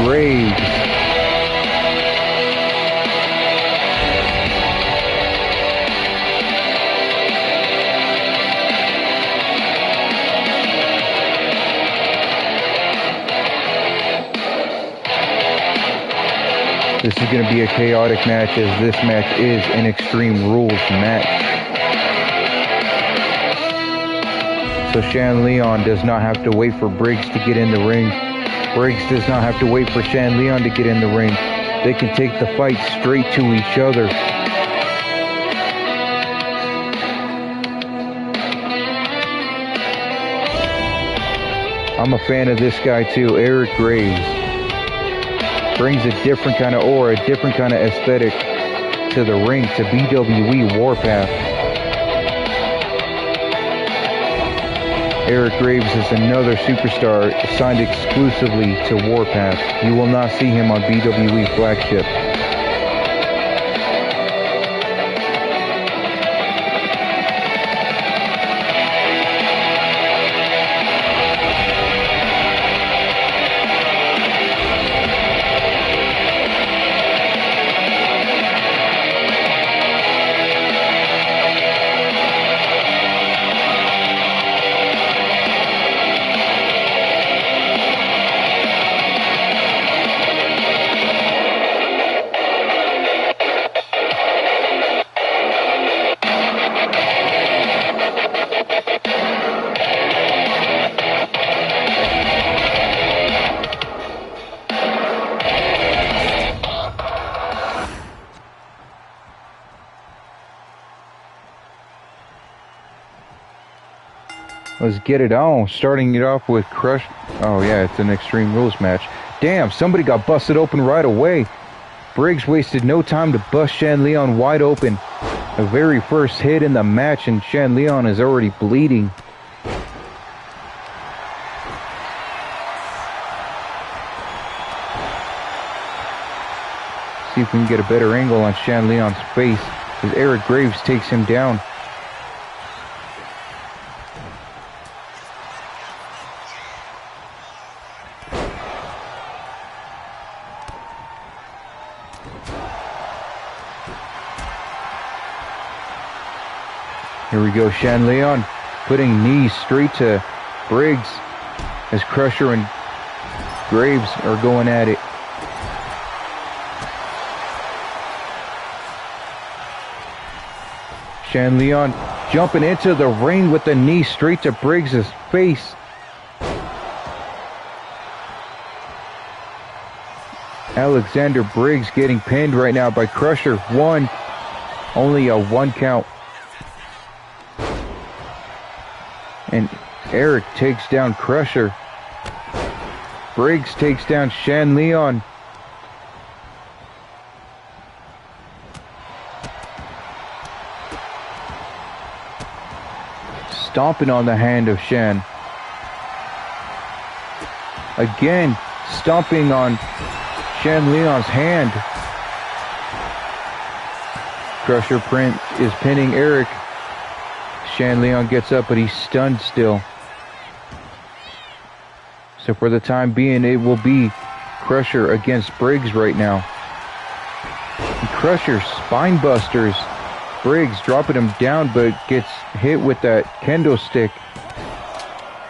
Briggs. This is going to be a chaotic match, as this match is an Extreme Rules match. So Shan Leon does not have to wait for Briggs to get in the ring. Briggs does not have to wait for Shan Leon to get in the ring. They can take the fight straight to each other. I'm a fan of this guy too, Eric Graves. Brings a different kind of aura, a different kind of aesthetic to the ring, to BWE Warpath. Eric Graves is another superstar signed exclusively to Warpath. You will not see him on BWE Flagship. Let's get it on. Starting it off with Crush. Oh yeah, it's an Extreme Rules match. Damn, somebody got busted open right away. Briggs wasted no time to bust Shan Leon wide open. The very first hit in the match, and Shan Leon is already bleeding. See if we can get a better angle on Shan Leon's face as Eric Graves takes him down. Here we go, Shan Leon putting knees straight to Briggs as Crusher and Graves are going at it. Shan Leon jumping into the ring with the knee straight to Briggs' face. Alexander Briggs getting pinned right now by Crusher. Only a 1 count. And Eric takes down Crusher. Briggs takes down Shan Leon. Stomping on the hand of Shan. Again, stomping on Shan Leon's hand. Crusher Print is pinning Eric. Shan Leon gets up, but he's stunned still. So for the time being, it will be Crusher against Briggs right now. And Crusher spine busters Briggs, dropping him down, but gets hit with that kendo stick.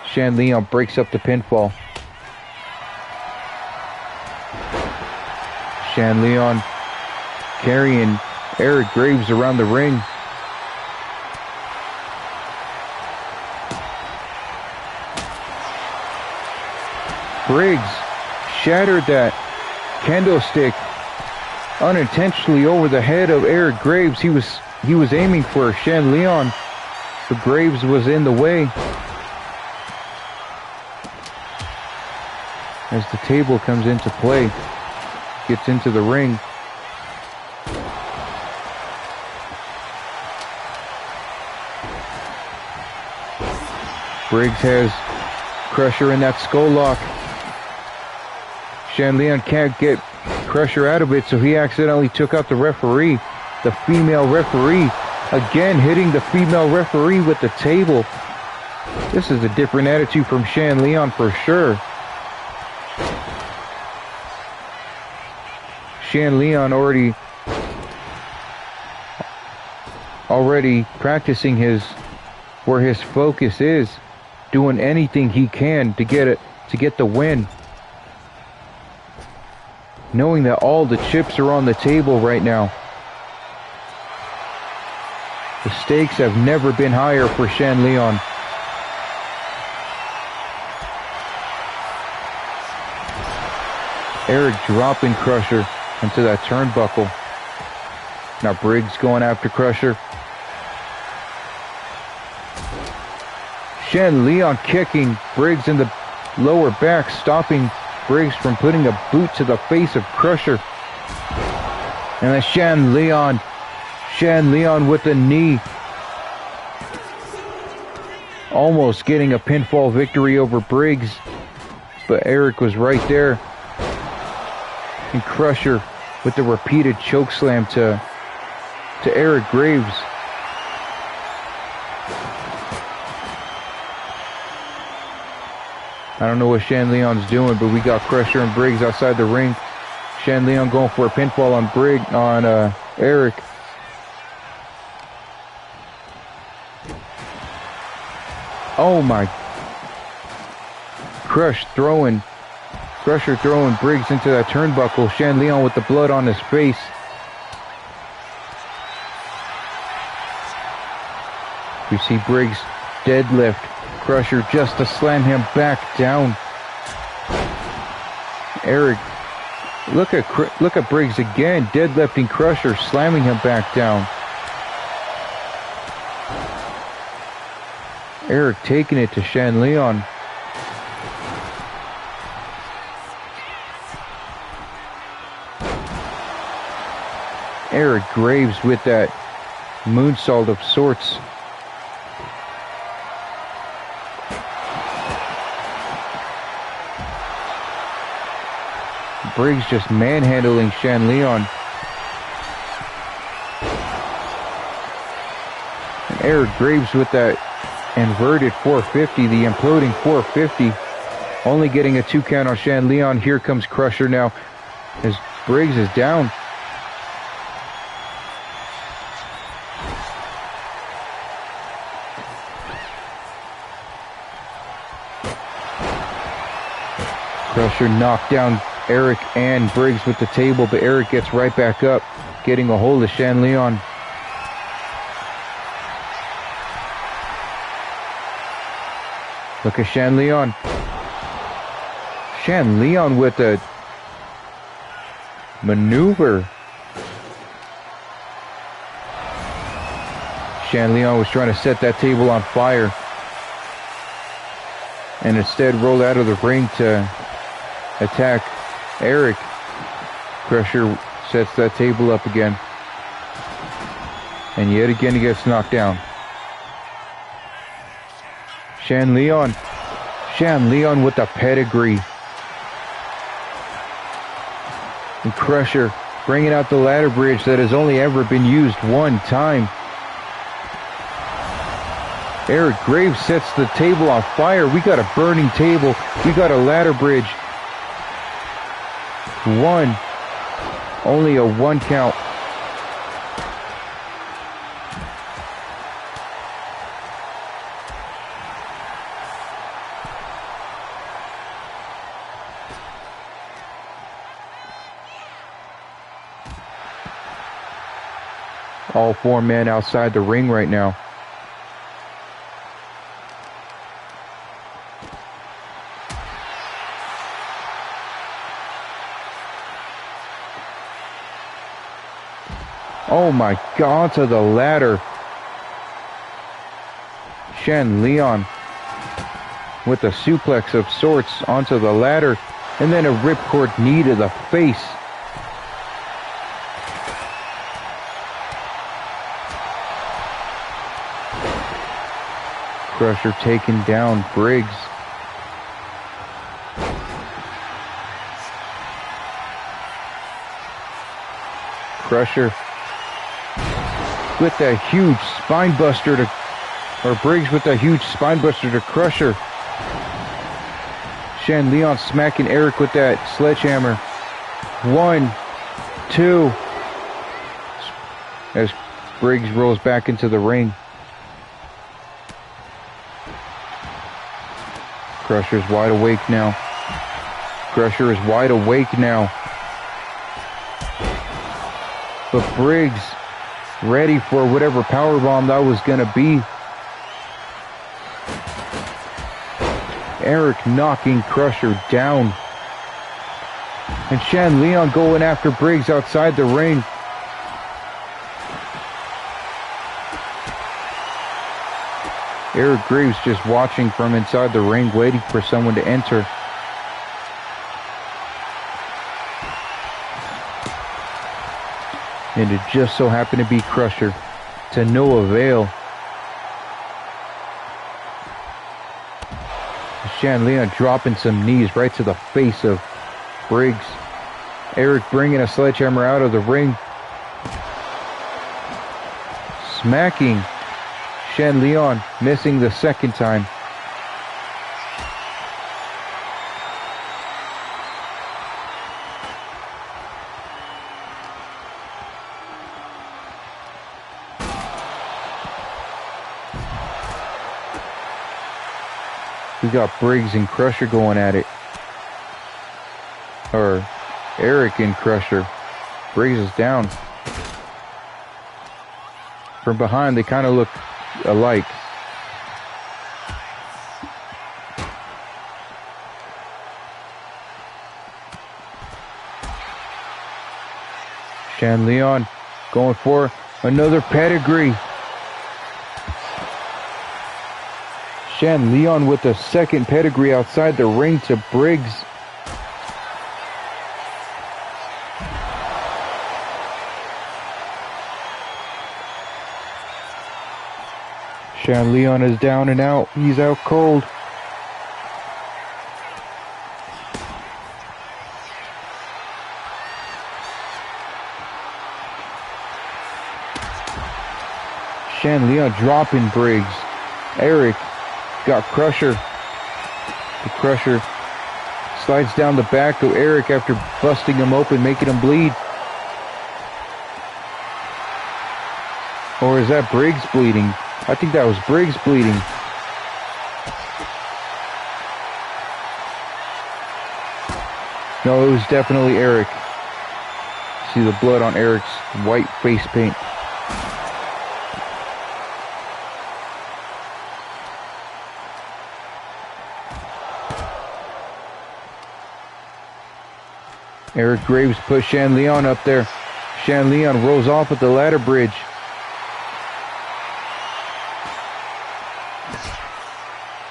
Shan Leon breaks up the pinfall. Shan Leon carrying Eric Graves around the ring. Briggs shattered that kendo stick unintentionally over the head of Eric Graves. He was aiming for Shan Leon, but Graves was in the way. As the table comes into play, gets into the ring. Briggs has Crusher in that skull lock. Shan Leon can't get Crusher out of it, so he accidentally took out the referee. The female referee, again hitting the female referee with the table. This is a different attitude from Shan Leon for sure. Shan Leon already practicing where his focus is, doing anything he can to get the win. Knowing that all the chips are on the table right now. The stakes have never been higher for Shan Leon. Eric dropping Crusher into that turnbuckle. Now Briggs going after Crusher. Shan Leon kicking Briggs in the lower back, stopping Briggs from putting a boot to the face of Crusher. And then Shan Leon with the knee. Almost getting a pinfall victory over Briggs, but Eric was right there. And Crusher with the repeated choke slam to Eric Graves. I don't know what Shan Leon's doing, but we got Crusher and Briggs outside the ring. Shan Leon going for a pinfall on Eric. Oh my. Crusher throwing Briggs into that turnbuckle. Shan Leon with the blood on his face. We see Briggs deadlift Crusher just to slam him back down. Eric, look at Briggs again, deadlifting Crusher, slamming him back down. Eric taking it to Shan Leon. Eric Graves with that moonsault of sorts. Briggs just manhandling Shan Leon. And Eric Graves with that inverted 450, the imploding 450. Only getting a 2 count on Shan Leon. Here comes Crusher now as Briggs is down. Crusher knocked down Eric and Briggs with the table, but Eric gets right back up, getting a hold of Shan Leon. Look at Shan Leon. Shan Leon with a maneuver. Shan Leon was trying to set that table on fire and instead rolled out of the ring to attack Eric. Crusher sets that table up again. And yet again he gets knocked down. Shan Leon. Shan Leon with the pedigree. And Crusher bringing out the ladder bridge that has only ever been used one time. Eric Graves sets the table on fire. We got a burning table. We got a ladder bridge. One. Only a 1 count. All 4 men outside the ring right now. Oh my God, to the ladder. Shan Leon with a suplex of sorts onto the ladder, and then a ripcord knee to the face. Crusher taking down Briggs. Crusher with that huge spine buster to, or Briggs with a huge spine buster to Crusher. Shan Leon smacking Eric with that sledgehammer. 1, 2. As Briggs rolls back into the ring. Crusher's wide awake now. Crusher is wide awake now. But Briggs ready for whatever powerbomb that was going to be. Eric knocking Crusher down. And Shan Leon going after Briggs outside the ring. Eric Graves just watching from inside the ring, waiting for someone to enter. And it just so happened to be Crusher, to no avail. Shan Leon dropping some knees right to the face of Briggs. Eric bringing a sledgehammer out of the ring. Smacking Shan Leon, missing the second time. We got Briggs and Crusher going at it. Or Eric and Crusher. Briggs is down. From behind, they kind of look alike. Shan Leon going for another pedigree. Shan Leon with a second pedigree outside the ring to Briggs. Shan Leon is down and out. He's out cold. Shan Leon dropping Briggs. Eric got Crusher. The Crusher slides down the back of Eric after busting him open, making him bleed. Or is that Briggs bleeding? I think that was Briggs bleeding. No, it was definitely Eric. See the blood on Eric's white face paint. Eric Graves put Shan Leon up there. Shan Leon rolls off at the ladder bridge.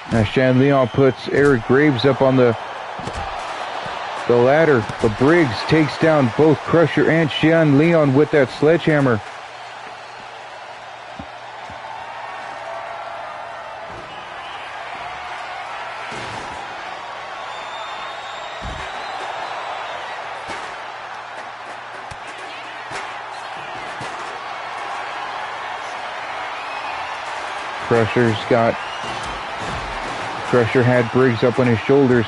Now Shan Leon puts Eric Graves up on the ladder, but Briggs takes down both Crusher and Shan Leon with that sledgehammer. Crusher had Briggs up on his shoulders.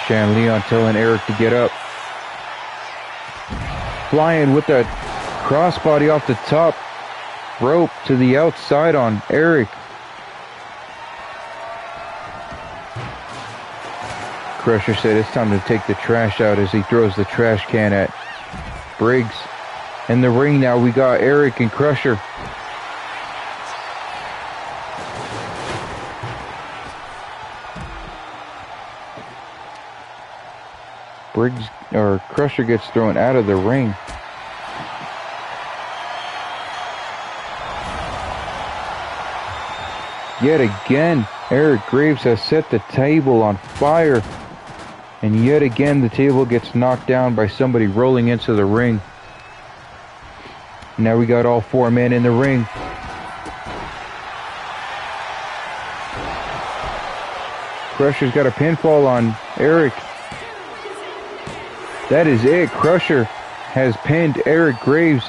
Shan Leon telling Eric to get up. Flying with that crossbody off the top rope to the outside on Eric. Crusher said it's time to take the trash out as he throws the trash can at Briggs. In the ring now we got Eric and Crusher. Crusher gets thrown out of the ring. Yet again, Eric Graves has set the table on fire. And yet again, the table gets knocked down by somebody rolling into the ring. Now we got all four men in the ring. Crusher's got a pinfall on Eric. That is it. Crusher has pinned Eric Graves,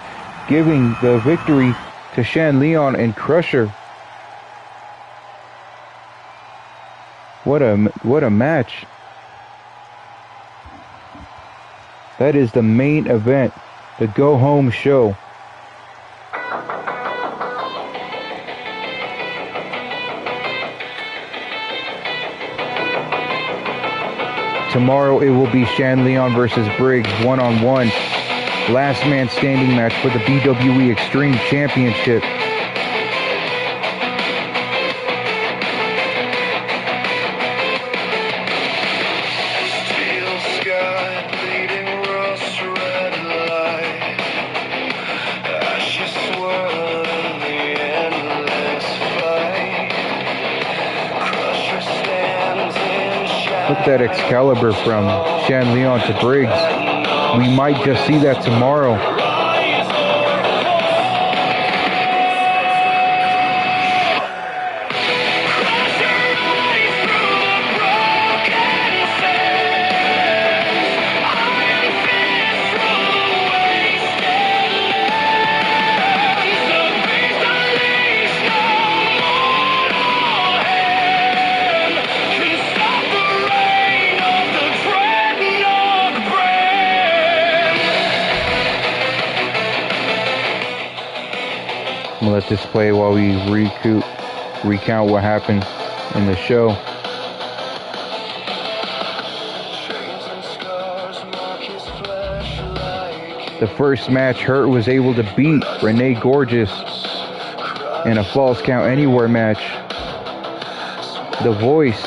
giving the victory to Shan Leon and Crusher. What a match. That is the main event, the go home show. Tomorrow it will be Shan Leon versus Briggs, one-on-one. Last man standing match for the BWE Extreme Championship. Look at that Excalibur from Shan Leon to Briggs. We might just see that tomorrow. I'm gonna let this play while we recount what happened in the show. The first match, Hurt was able to beat Renee Gorgeous in a Falls Count Anywhere match. The Voice,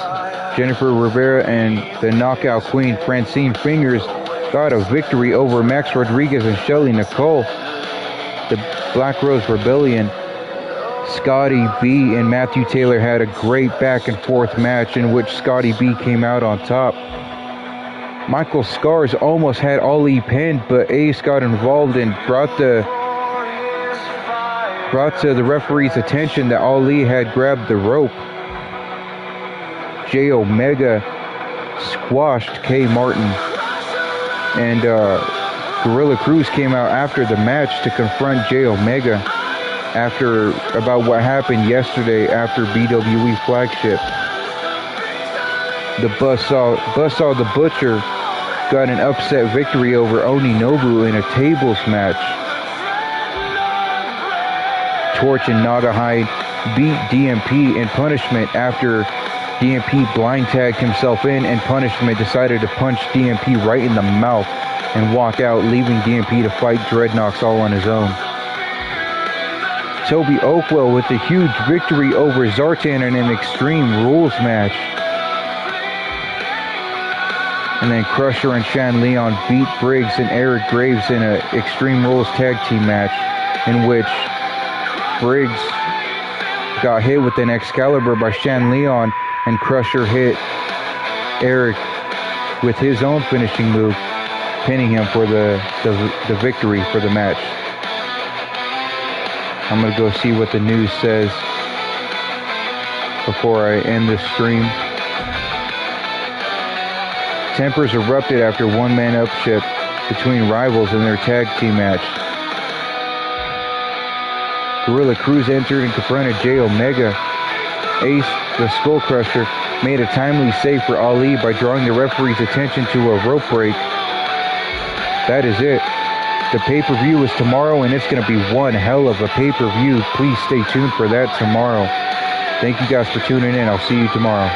Jennifer Rivera, and the Knockout Queen, Francine Fingers, got a victory over Max Rodriguez and Shelly Nicole. The Black Rose Rebellion, Scotty B and Matthew Taylor had a great back and forth match in which Scotty B came out on top. Michael Scars almost had Ali pinned, but Ace got involved and brought to the referee's attention that Ali had grabbed the rope. J Omega squashed K Martin, and Gorilla Cruz came out after the match to confront J Omega about what happened yesterday after BWE Flagship. The Buzzsaw the Butcher got an upset victory over Oninobu in a tables match. Torch and Nagahide beat DMP in Punishment after DMP blind tagged himself in, and Punishment decided to punch DMP right in the mouth and walk out, leaving DMP to fight Dreadnoks all on his own. Toby Oakwell with a huge victory over Zartan in an Extreme Rules match. And then Crusher and Shan Leon beat Briggs and Eric Graves in an Extreme Rules tag team match, in which Briggs got hit with an Excalibur by Shan Leon, and Crusher hit Eric with his own finishing move, pinning him for the victory for the match. I'm going to go see what the news says before I end this stream. Tempers erupted after one-man upset between rivals in their tag team match. Gorilla Cruz entered and confronted J Omega. Ace, the Skull Crusher, made a timely save for Ali by drawing the referee's attention to a rope break. That is it. The pay-per-view is tomorrow, and it's going to be one hell of a pay-per-view. Please stay tuned for that tomorrow. Thank you guys for tuning in. I'll see you tomorrow.